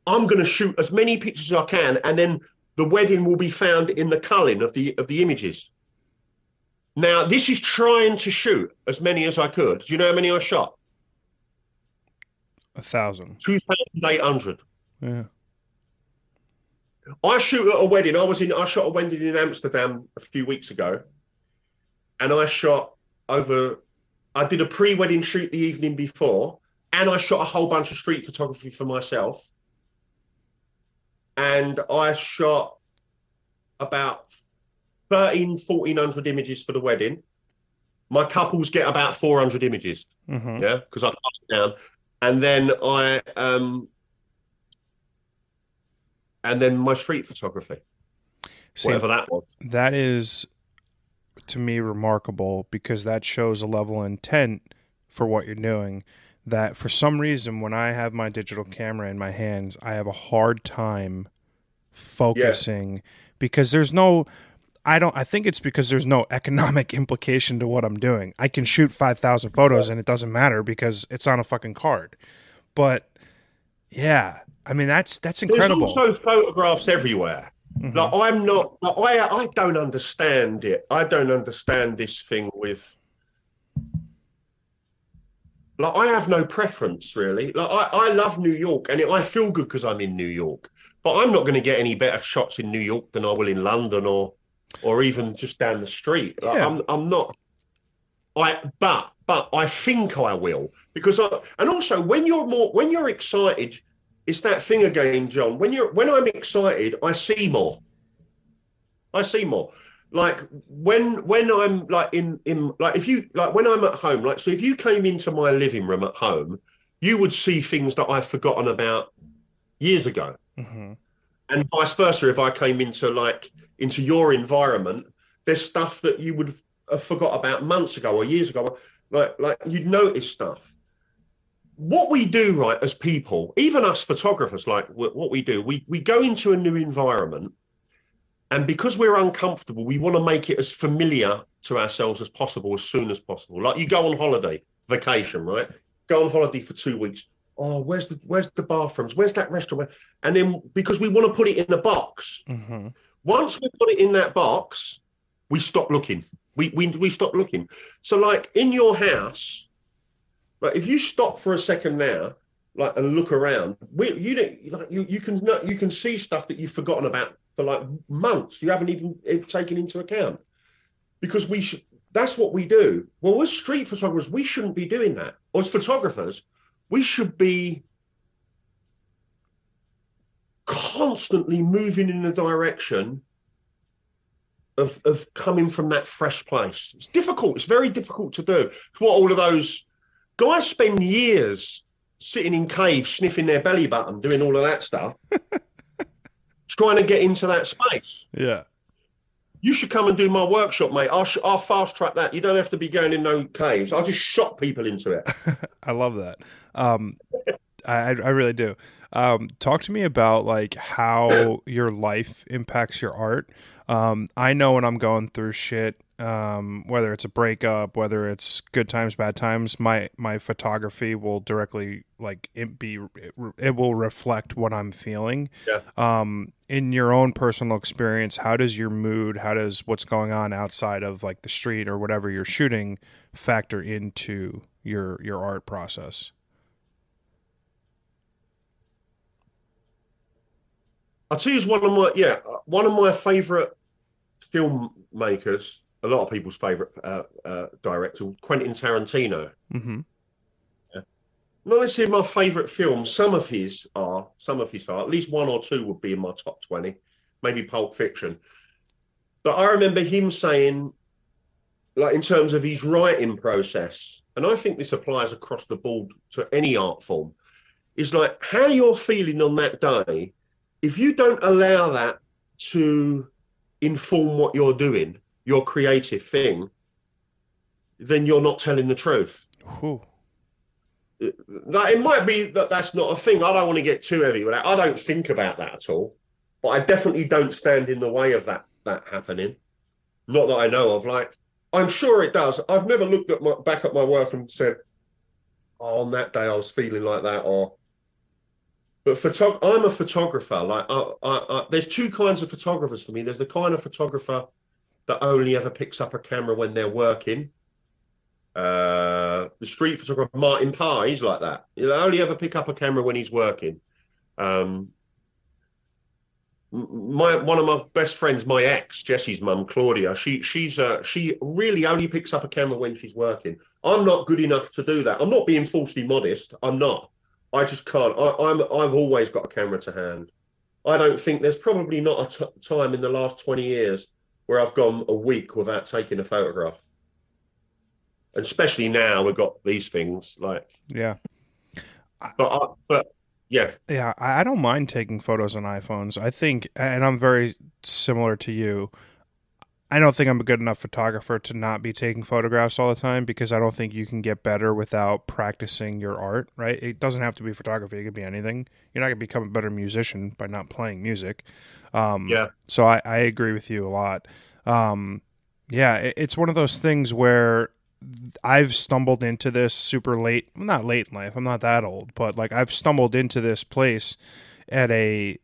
I'm going to shoot as many pictures as I can, and then the wedding will be found in the culling of the images. Now, this is trying to shoot as many as I could. Do you know how many I shot? 1,000. 2,800. Yeah. I shoot at a wedding. I shot a wedding in Amsterdam a few weeks ago, and I did a pre-wedding shoot the evening before, and I shot a whole bunch of street photography for myself. And I shot about 1,400 images for the wedding. My couples get about 400 images, mm-hmm. yeah, because I cut it down. And then and then my street photography, whatever that was. That is, to me, remarkable, because that shows a level of intent for what you're doing that for some reason, when I have my digital camera in my hands, I have a hard time focusing because there's no, I think it's because there's no economic implication to what I'm doing. I can shoot 5,000 photos and it doesn't matter because it's on a fucking card. But yeah, I mean, that's incredible. There's also photographs everywhere. Mm-hmm. Like, I'm not, like, I don't understand it. I don't understand this thing with, like, I have no preference really. Like, I love New York and I feel good because I'm in New York, but I'm not going to get any better shots in New York than I will in London or or even just down the street. Like, Yeah. I'm not. But I think I will, because and also when you're excited, it's that thing again, John. When I'm excited, I see more. I see more. Like when I'm like in like if you like when I'm at home, like so if you came into my living room at home, you would see things that I've forgotten about years ago. Hmm. And vice versa, if I came into your environment, there's stuff that you would have forgot about months ago or years ago. Like you'd notice stuff. What we do, right, as people, even us photographers, like what we do, we go into a new environment, and because we're uncomfortable, we want to make it as familiar to ourselves as possible, as soon as possible. Like you go on holiday, vacation, right? Go on holiday for 2 weeks. Oh, where's the bathrooms? Where's that restaurant? And then because we want to put it in a box, Hmm. once we put it in that box, we stop looking. We stop looking. So like in your house, like if you stop for a second now, like and look around, you don't like you can see stuff that you've forgotten about for like months. You haven't even taken into account because we should. That's what we do. Well, as street photographers, we shouldn't be doing that. Or as photographers, we should be constantly moving in the direction of coming from that fresh place. It's difficult. It's very difficult to do. It's what all of those guys spend years sitting in caves, sniffing their belly button, doing all of that stuff, trying to get into that space. Yeah. You should come and do my workshop, mate. I'll fast track that. You don't have to be going in no caves. I'll just shot people into it. I love that. Um, I really do. Talk to me about like how your life impacts your art. I know when I'm going through shit, whether it's a breakup, whether it's good times, bad times, my photography will directly like it will reflect what I'm feeling. Yeah. In your own personal experience, how does your mood, how does what's going on outside of like the street or whatever you're shooting factor into your art process? I'll tell you, one of my favourite filmmakers, a lot of people's favourite director, Quentin Tarantino. Mm-hmm. Yeah. Not necessarily my favourite films. Some of his are. At least one or two would be in my top 20, maybe Pulp Fiction. But I remember him saying, like in terms of his writing process, and I think this applies across the board to any art form, is like how you're feeling on that day. If you don't allow that to inform what you're doing, your creative thing, then you're not telling the truth. Ooh. That it might be that that's not a thing. I don't want to get too heavy with that. I don't think about that at all, but I definitely don't stand in the way of that happening. Not that I know of. Like I'm sure it does. I've never looked at back at my work and said, oh, on that day I was feeling like that, or. But I'm a photographer. Like, there's two kinds of photographers for me. There's the kind of photographer that only ever picks up a camera when they're working. The street photographer, Martin Parr, he's like that. He'll only ever pick up a camera when he's working. One of my best friends, my ex, Jesse's mum, Claudia, she really only picks up a camera when she's working. I'm not good enough to do that. I'm not being falsely modest. I'm not. I just can't. I've always got a camera to hand. I don't think there's probably not a time in the last 20 years where I've gone a week without taking a photograph. And especially now we've got these things like. Yeah. But yeah. Yeah, I don't mind taking photos on iPhones. I think, and I'm very similar to you. I don't think I'm a good enough photographer to not be taking photographs all the time because I don't think you can get better without practicing your art, right? It doesn't have to be photography. It could be anything. You're not going to become a better musician by not playing music. Yeah. So I agree with you a lot. Yeah, it's one of those things where I've stumbled into this super late, not late in life. I'm not that old, but like I've stumbled into this place at a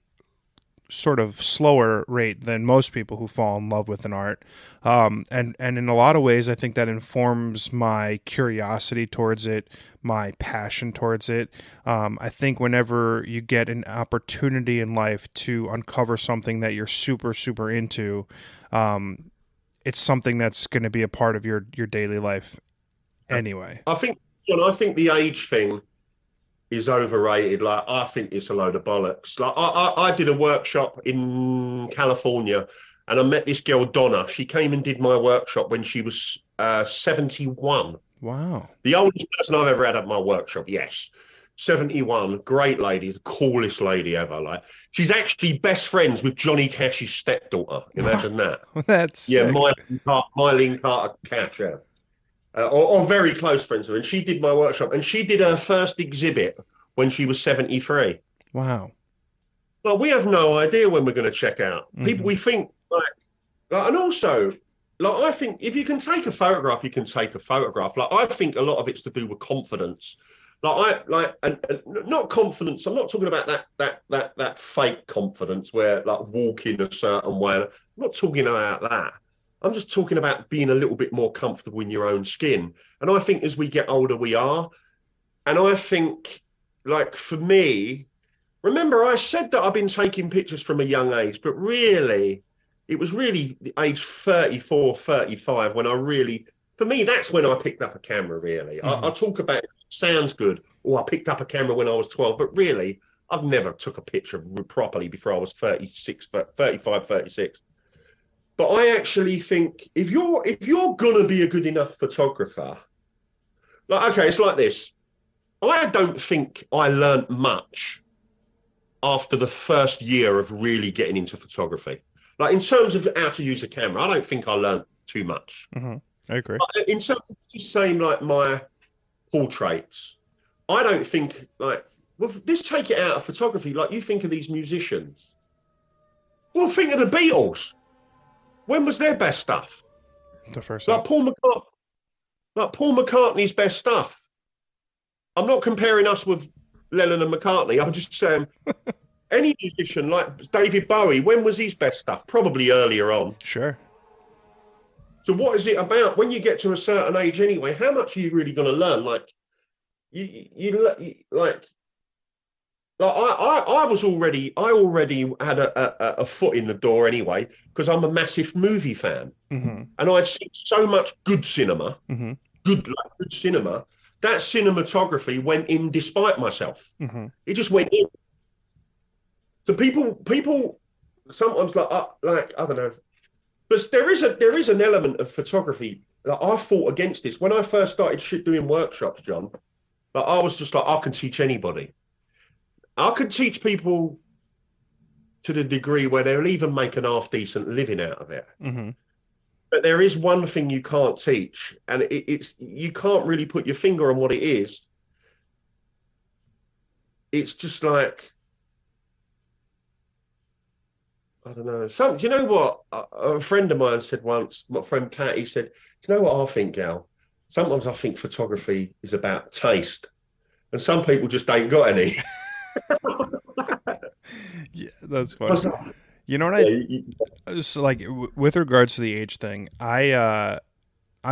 sort of slower rate than most people who fall in love with an art. And in a lot of ways, I think that informs my curiosity towards it, my passion towards it. I think whenever you get an opportunity in life to uncover something that you're super, super into, it's something that's going to be a part of your daily life anyway. I think, I think the age thing is overrated. Like, I think it's a load of bollocks. Like, I did a workshop in California, and I met this girl, Donna. She came and did my workshop when she was 71. Wow. The oldest person I've ever had at my workshop, yes. 71, great lady, the coolest lady ever. Like, she's actually best friends with Johnny Cash's stepdaughter. Imagine that. That's sick. Mylene Carter Cash, yeah. Or very close friends with her. And she did my workshop, and she did her first exhibit when she was 73. Wow. Well, we have no idea when we're going to check out. People, we think, and also, like, I think if you can take a photograph, you can take a photograph. Like, I think a lot of it's to do with confidence. And not confidence. I'm not talking about that fake confidence where, like, walking a certain way. I'm not talking about that. I'm just talking about being a little bit more comfortable in your own skin. And I think as we get older, we are. And I think, like, for me, remember I said that I've been taking pictures from a young age, but really, it was really the age 34, 35 when I really, for me, that's when I picked up a camera, really. I talk about, it sounds good, or I picked up a camera when I was 12, but really, I've never took a picture properly before I was 35, 36. But I actually think if you're gonna be a good enough photographer, like, okay, it's like this. I don't think I learned much after the first year of really getting into photography. Like, in terms of how to use a camera, I don't think I learned too much. I agree. But in terms of the same, like, my portraits, I don't think, like, well, let's take it out of photography. Like, you think of these musicians. Well, think of the Beatles. When was their best stuff? The first like Paul McCartney's best stuff. I'm not comparing us with Lennon and McCartney. I'm just saying any musician like David Bowie, when was his best stuff? Probably earlier on. Sure. So what is it about when you get to a certain age anyway? How much are you really going to learn? Like, I already had a foot in the door anyway, because I'm a massive movie fan, and I'd seen so much good cinema, good cinema. That cinematography went in despite myself. It just went in. So people sometimes I don't know, but there is an element of photography that I fought against this when I first started doing workshops, John. Like, I was just like, I can teach anybody. I could teach people to the degree where they'll even make an half-decent living out of it. But there is one thing you can't teach, and it's you can't really put your finger on what it is. It's just like, I don't know. Do you know what? A friend of mine said once, my friend Pat, he said, do you know what I think, Gal? Sometimes I think photography is about taste, and some people just ain't got any. Yeah, that's funny. You know what so, like, with regards to the age thing, I'm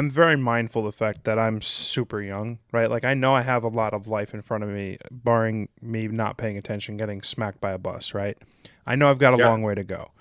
very mindful of the fact that I'm super young, right? Like, I know I have a lot of life in front of me, barring me not paying attention, getting smacked by a bus, right? I know I've got a long way to go.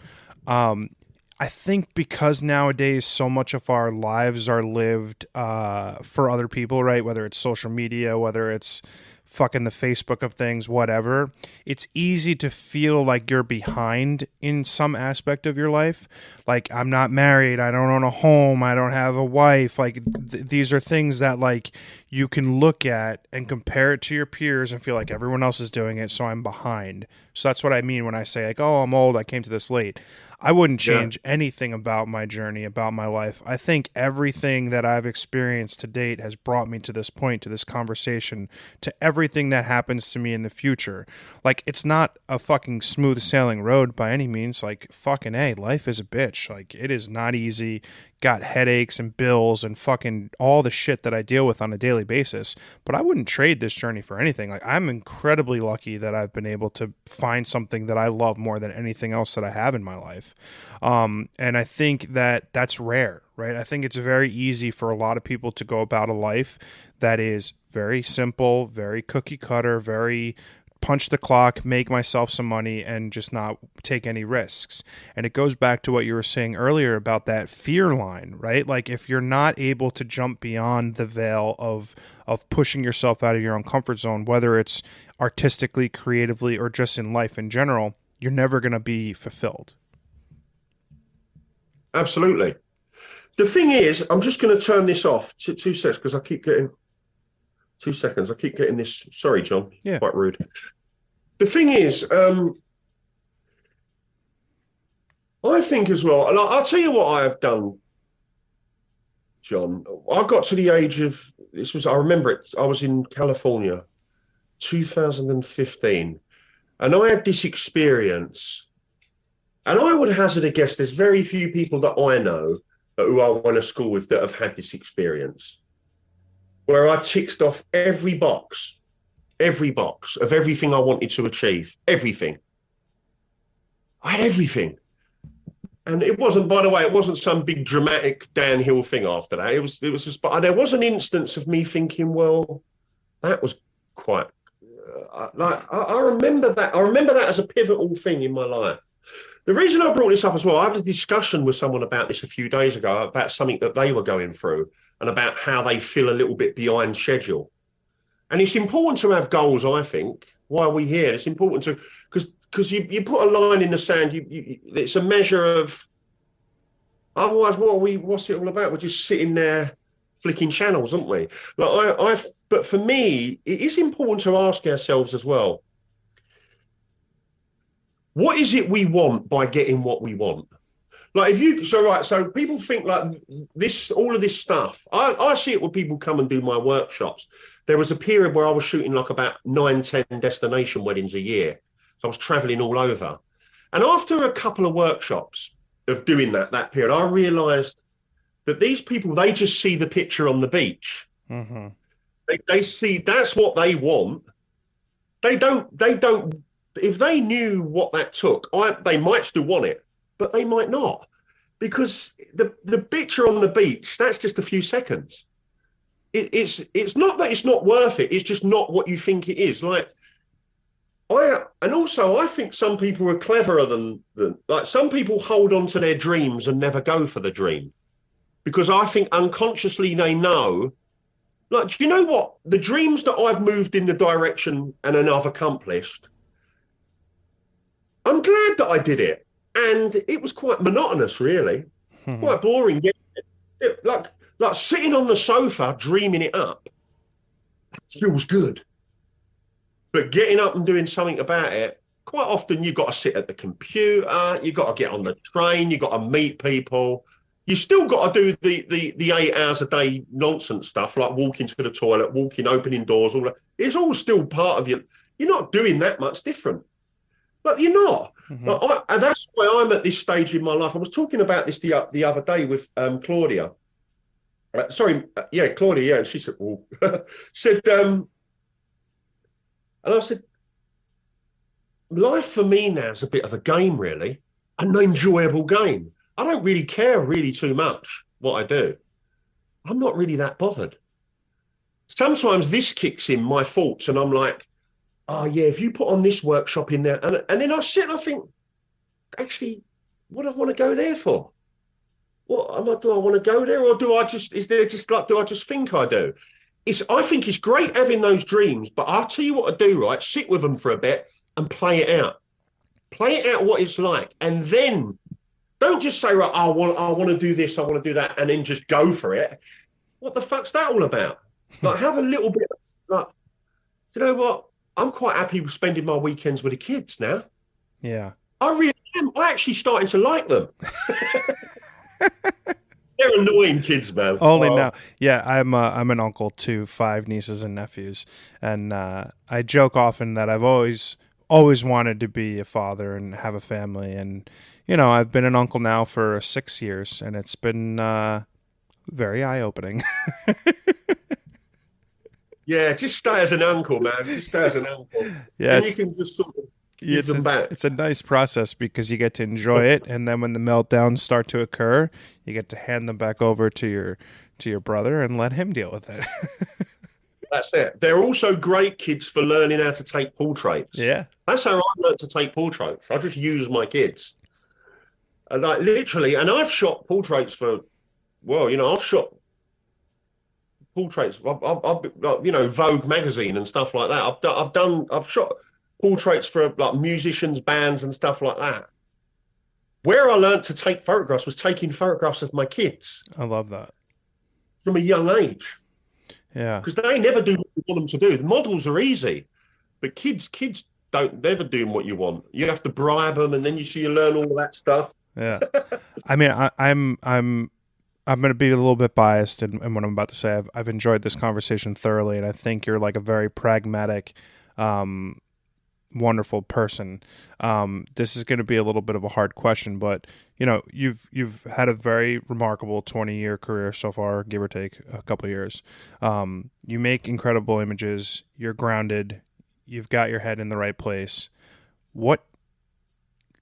I think because nowadays so much of our lives are lived for other people, right? Whether it's social media, whether it's fucking the Facebook of things, whatever, it's easy to feel like you're behind in some aspect of your life. Like, I'm not married, I don't own a home, I don't have a wife. Like, these are things that, like, you can look at and compare it to your peers and feel like everyone else is doing it, so I'm behind. So that's what I mean when I say, like, oh, I'm old, I came to this late. I wouldn't change anything about my journey, about my life. I think everything that I've experienced to date has brought me to this point, to this conversation, to everything that happens to me in the future. Like, it's not a fucking smooth sailing road by any means. Like, fucking A, life is a bitch. Like, it is not easy. got headaches and bills and fucking all the shit that I deal with on a daily basis. But I wouldn't trade this journey for anything. Like, I'm incredibly lucky that I've been able to find something that I love more than anything else that I have in my life. And I think that that's rare, right? I think it's very easy for a lot of people to go about a life that is very simple, very cookie cutter, very punch the clock, make myself some money, and just not take any risks. And it goes back to what you were saying earlier about that fear line, right? Like, if you're not able to jump beyond the veil of pushing yourself out of your own comfort zone, whether it's artistically, creatively, or just in life in general, you're never going to be fulfilled. Absolutely. The thing is, I'm just going to turn this off to 2 seconds because I keep getting 2 seconds. I keep getting this. Sorry, John. Yeah. Quite rude. The thing is, I think as well, and I'll tell you what I have done, John. I got to the age of, I remember it, I was in California, 2015, and I had this experience, and I would hazard a guess there's very few people that I know who I went to school with that have had this experience, where I ticked off every box of everything I wanted to achieve. Everything. I had everything. And it wasn't, by the way, it wasn't some big dramatic downhill thing after that. It was just, but there was an instance of me thinking, well, that was quite, I remember that. I remember that as a pivotal thing in my life. The reason I brought this up as well, I had a discussion with someone about this a few days ago, about something that they were going through and about how they feel a little bit behind schedule. And it's important to have goals, I think. Why are we here? It's important to, because you put a line in the sand, it's a measure of, otherwise what's it all about? We're just sitting there flicking channels, aren't we? But for me, it is important to ask ourselves as well, what is it we want by getting what we want? Like, so people think like this, all of this stuff. I see it when people come and do my workshops. There was a period where I was shooting like about 9-10 destination weddings a year. So I was traveling all over. And after a couple of workshops of doing that period, I realized that these people, they just see the picture on the beach. Mm-hmm. They see that's what they want. They don't, if they knew what that took, they might still want it, but they might not, because the picture on the beach, that's just a few seconds. It's not that it's not worth it. It's just not what you think it is. Like, I think some people are cleverer than like, some people hold on to their dreams and never go for the dream, because I think unconsciously they know. Like, do you know what? The dreams that I've moved in the direction and I've accomplished, I'm glad that I did it. And it was quite monotonous, really. Quite boring. Like sitting on the sofa, dreaming it up, that feels good. But getting up and doing something about it, quite often you've got to sit at the computer, you've got to get on the train, you've got to meet people. You still got to do the 8 hours a day nonsense stuff, like walking to the toilet, opening doors, all that. It's all still part of you. You're not doing that much different. But you're not. Mm-hmm. And that's why I'm at this stage in my life. I was talking about this the other day with Claudia. Claudia, yeah. And she said, well, and I said, life for me now is a bit of a game, really, an enjoyable game. I don't really care really too much what I do. I'm not really that bothered. Sometimes this kicks in my thoughts and I'm like, oh yeah, if you put on this workshop in there, and then I sit and I think, actually, what do I want to go there for? Do I want to go there, or do I just think I do? I think it's great having those dreams, but I'll tell you what to do, right? Sit with them for a bit and play it out. Play it out what it's like, and then don't just say, right, I want to do this, I want to do that, and then just go for it. What the fuck's that all about? Like, have a little bit of, like, do you know what? I'm quite happy with spending my weekends with the kids now. Yeah. I really am. I'm actually starting to like them. They're annoying kids, man. Only now. Yeah, I'm an uncle to 5 nieces and nephews. And I joke often that I've always always wanted to be a father and have a family. And, I've been an uncle now for 6 years, and it's been very eye-opening. Yeah, just stay as an uncle, man. Just stay as an uncle. Yeah, Then you can just sort of give them back. it's a nice process because you get to enjoy it, and then when the meltdowns start to occur, you get to hand them back over to your brother and let him deal with it. That's it. They're also great kids for learning how to take portraits. Yeah. That's how I learned to take portraits. I just use my kids. And like literally, and I've shot portraits for, I've shot portraits. I've Vogue magazine and stuff like that. I've shot portraits for like musicians, bands, and stuff like that. Where I learned to take photographs was taking photographs of my kids. I love that. From a young age. Yeah. Because they never do what you want them to do. The models are easy, but kids don't never do what you want. You have to bribe them, and then you learn all of that stuff. Yeah. I mean, I'm going to be a little bit biased in what I'm about to say. I've enjoyed this conversation thoroughly, and I think you're like a very pragmatic, wonderful person. This is going to be a little bit of a hard question, but you've had a very remarkable 20-year career so far, give or take a couple of years. You make incredible images. You're grounded. You've got your head in the right place.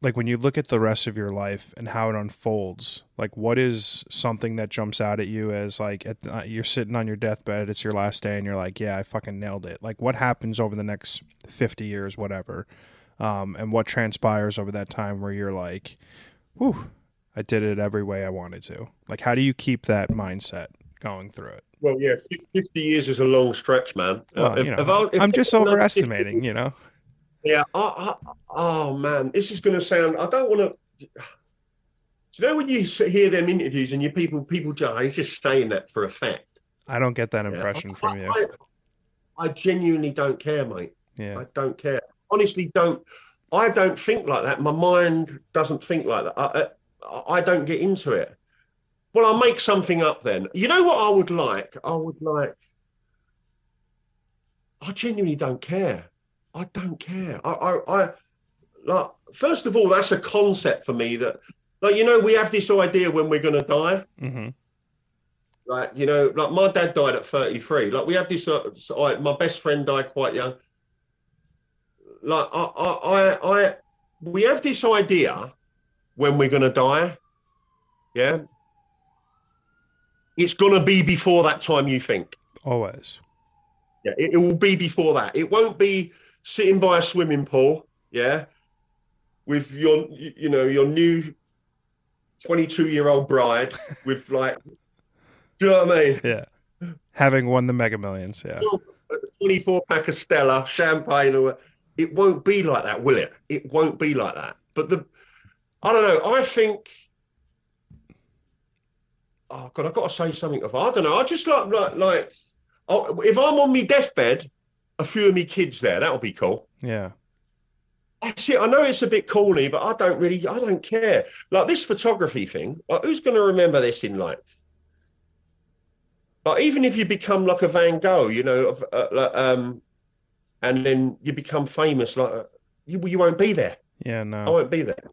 Like when you look at the rest of your life and how it unfolds, like what is something that jumps out at you as like you're sitting on your deathbed, it's your last day, and you're like, yeah, I fucking nailed it. Like what happens over the next 50 years, whatever, and what transpires over that time where you're like, whew, I did it every way I wanted to. Like how do you keep that mindset going through it? Well, yeah, 50 years is a long stretch, man. Well, I'm just overestimating, Yeah. Oh man, this is going to sound. I don't want to. When you hear them interviews and people he's just saying that for effect. I don't get that impression from you. I genuinely don't care, mate. Yeah. I don't care. Honestly, don't. I don't think like that. My mind doesn't think like that. I don't get into it. Well, I'll make something up then. You know what I would like? I genuinely don't care. I don't care. I like. First of all, that's a concept for me that, like, we have this idea when we're going to die. Mm-hmm. Like, like my dad died at 33. Like we have this. My best friend died quite young. Like we have this idea when we're going to die. Yeah. It's going to be before that time you think. Always. Yeah, it will be before that. It won't be sitting by a swimming pool, yeah, with your new 22-year-old bride with like, do you know what I mean? Yeah. Having won the Mega Millions, yeah. 24-pack of Stella, champagne, it won't be like that, will it? It won't be like that. But I don't know, I think, oh God, I've got to say something of, I don't know, I just like, if I'm on my deathbed, a few of me kids there, that'll be cool. Yeah. That's it. I know it's a bit corny, but I don't care. Like this photography thing, like who's going to remember this in like even if you become like a Van Gogh, and then you become famous, like you won't be there. Yeah, no. I won't be there.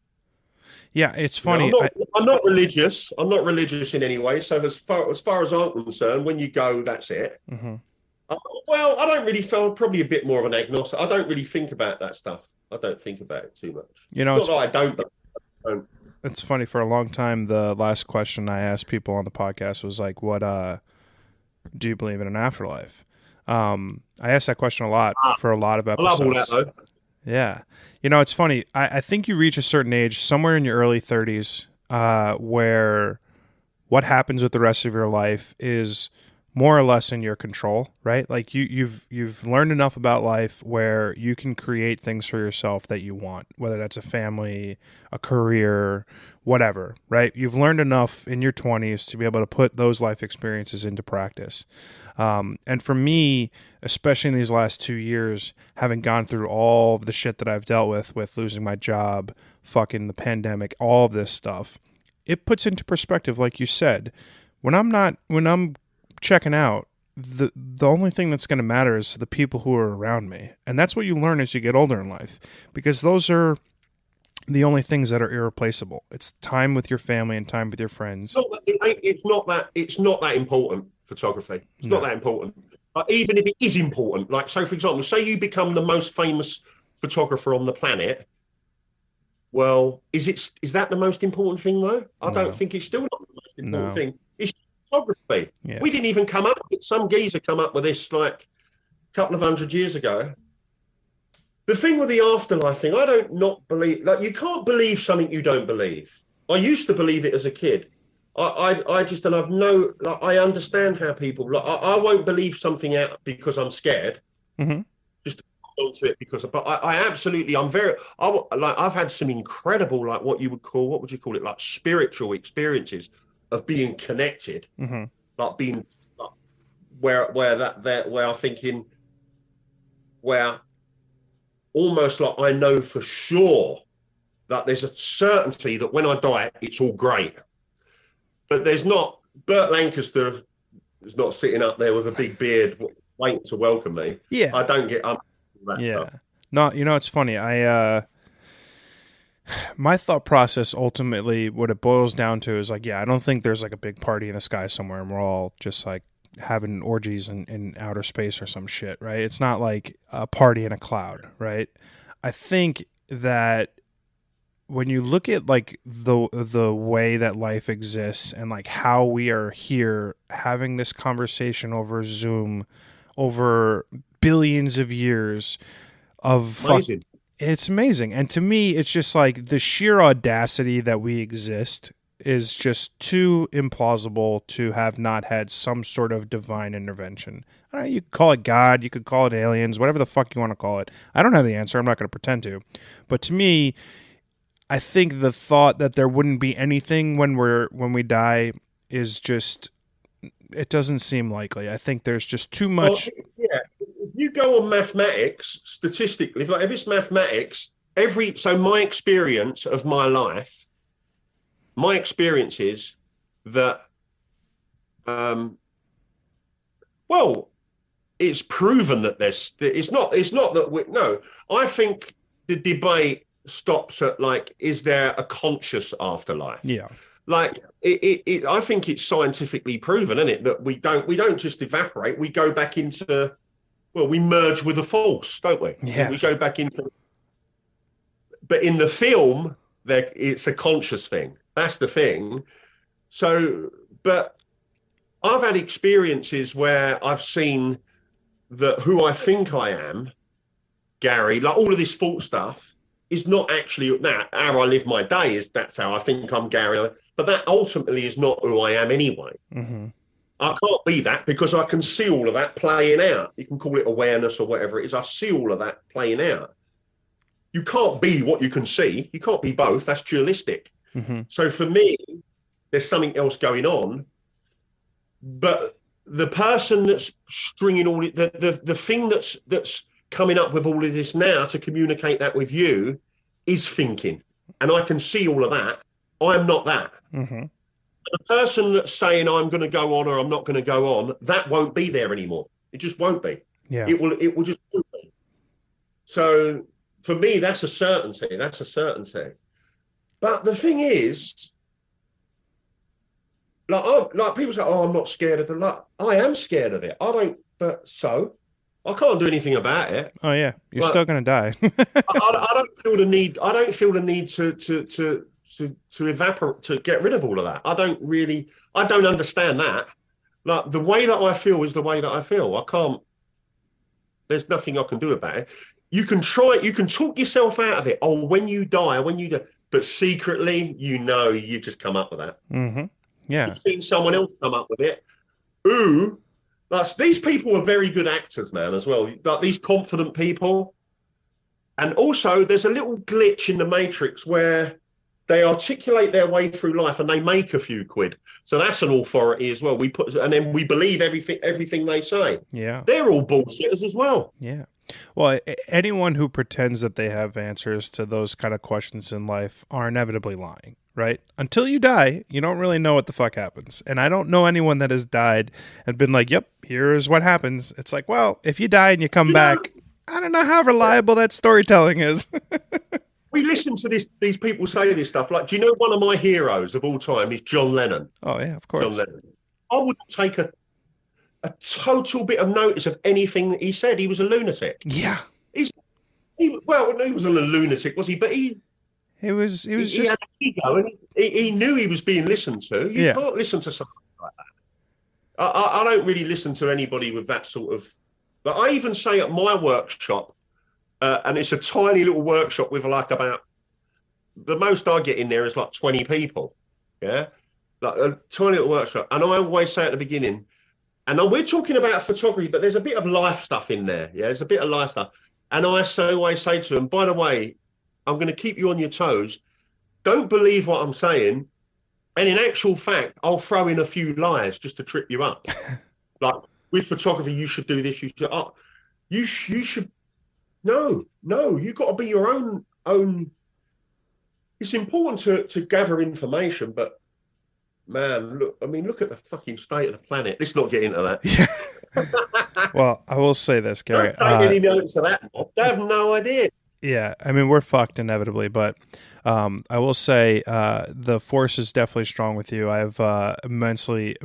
Yeah, it's funny. I'm not religious. I'm not religious in any way. So as far as I'm concerned, when you go, that's it. Mm-hmm. Well, I don't really feel probably a bit more of an agnostic. I don't really think about that stuff. I don't think about it too much. It's not that I don't. It's funny. For a long time, the last question I asked people on the podcast was like, "What do you believe in an afterlife?" I asked that question a lot for a lot of episodes. I love all that though. Yeah, it's funny. I think you reach a certain age, somewhere in your early 30s, where what happens with the rest of your life is more or less in your control, right? Like you've learned enough about life where you can create things for yourself that you want, whether that's a family, a career, whatever, right? You've learned enough in your 20s to be able to put those life experiences into practice. And for me, especially in these last 2 years, having gone through all of the shit that I've dealt with losing my job, fucking the pandemic, all of this stuff, it puts into perspective, like you said, when I'm checking out, the only thing that's going to matter is the people who are around me. And that's what you learn as you get older in life, because those are the only things that are irreplaceable. It's time with your family and time with your friends. It's not that important, photography. It's not that important. But even if it is important, like, so for example, say you become the most famous photographer on the planet. Well, is that the most important thing though? I don't think it's still not the most important thing. It's photography. Yeah. We didn't even come up with it. Some geezer come up with this like a couple of 100 years ago. The thing with the afterlife thing, I don't not believe, like, you can't believe something you don't believe. I used to believe it as a kid. I just, and I've no, like, I understand how people, like, I won't believe something out because I'm scared. Mm-hmm. Just onto it because, but I absolutely, I've had some incredible, like, what you call it, like spiritual experiences of being connected, mm-hmm. like being, like, where I'm thinking, where almost like I know for sure that there's a certainty that when I die, it's all great. But there's not, Burt Lancaster is not sitting up there with a big beard waiting to welcome me. Yeah. I don't get up that Yeah. stuff. No, it's funny. My thought process ultimately, what it boils down to is like, I don't think there's like a big party in the sky somewhere and we're all just like having orgies in outer space or some shit, right? It's not like a party in a cloud, right? I think that when you look at like the way that life exists and like how we are here having this conversation over Zoom over billions of years of it's amazing. And to me, it's just like the sheer audacity that we exist is just too implausible to have not had some sort of divine intervention. I don't know, you could call it God, you could call it aliens, whatever the fuck you want to call it. I don't have the answer. I'm not going to pretend to. But to me, I think the thought that there wouldn't be anything when we die is just, it doesn't seem likely. I think there's just too much. Well, yeah, if you go on mathematics, statistically, if it's mathematics, so my experience of my life, my experience is that, well, it's proven that it's not that I think the debate stops at like, is there a conscious afterlife? Yeah. Like I think it's scientifically proven, isn't it, that we don't just evaporate, we go back into, well, we merge with the force, don't we? Yes. We go back into, but in the film, it's a conscious thing. That's the thing. So, but I've had experiences where I've seen that who I think I am, Gary, like all of this thought stuff, is not actually that. How I live my day that's how I think I'm Gary. But that ultimately is not who I am anyway. Mm-hmm. I can't be that because I can see all of that playing out. You can call it awareness or whatever it is. I see all of that playing out. You can't be what you can see. You can't be both. That's dualistic. Mm-hmm. So for me, there's something else going on. But the person that's stringing all it, the thing that's coming up with all of this now to communicate that with you is thinking. And I can see all of that. I'm not that. Mm-hmm. The person that's saying I'm going to go on or I'm not going to go on, that won't be there anymore. It just won't be. Yeah. It will just won't be. So for me, that's a certainty. That's a certainty. But the thing is, like people say, oh, I'm not scared of the luck. I am scared of it. But I can't do anything about it. Oh yeah, you're still gonna die. I don't feel the need. I don't feel the need to evaporate, to get rid of all of that. I don't understand that. Like, the way that I feel is the way that I feel. I can't. There's nothing I can do about it. You can try. You can talk yourself out of it. Oh, when you die, but secretly, you just come up with that. Mm-hmm. Yeah. You've seen someone else come up with it. Ooh. These people are very good actors, man, as well. Like, these confident people. And also, there's a little glitch in the Matrix where they articulate their way through life and they make a few quid. So that's an authority as well. And then we believe everything they say. Yeah. They're all bullshitters as well. Yeah. Well, anyone who pretends that they have answers to those kind of questions in life are inevitably lying, right? Until you die, you don't really know what the fuck happens. And I don't know anyone that has died and been like, yep, here's what happens. It's like, well, if you die and you come back, I don't know how reliable that storytelling is. We listen to these people say this stuff. Like, do you know one of my heroes of all time is John Lennon? Oh, yeah, of course. John Lennon. I wouldn't take a total bit of notice of anything that he said. He was a lunatic. Yeah. He wasn't a lunatic, was he? But he was he just had an ego, and he knew he was being listened to. You can't listen to something like that. I don't really listen to anybody with that sort of. But I even say at my workshop, and it's a tiny little workshop with like about the most I get in there is like 20 people. Yeah, like a tiny little workshop, and I always say at the beginning, and we're talking about photography, but there's a bit of life stuff in there. Yeah, there's a bit of life stuff, and I always say to them, by the way, I'm going to keep you on your toes. Don't believe what I'm saying. And in actual fact, I'll throw in a few lies just to trip you up. Like, with photography, you should do this. You should. No, you've got to be your own. It's important to gather information, but man, look at the fucking state of the planet. Let's not get into that. Yeah. Well, I will say this, Gary. Don't take any notice of that. They have no idea. Yeah, I mean, we're fucked inevitably, but I will say the force is definitely strong with you. I've immensely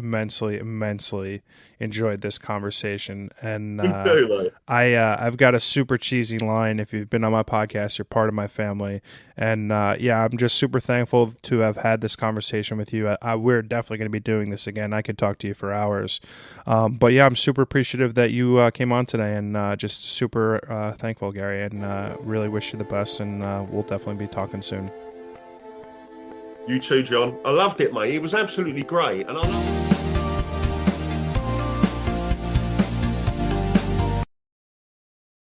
enjoyed this conversation, and Me too, mate. I've got a super cheesy line. If you've been on my podcast, you're part of my family, and I'm just super thankful to have had this conversation with you. We're definitely going to be doing this again. I could talk to you for hours, but yeah, I'm super appreciative that you came on today, and just super thankful, Gary, and really wish you the best, and we'll definitely be talking soon. You too, John. I loved it, mate. It was absolutely great, and I love.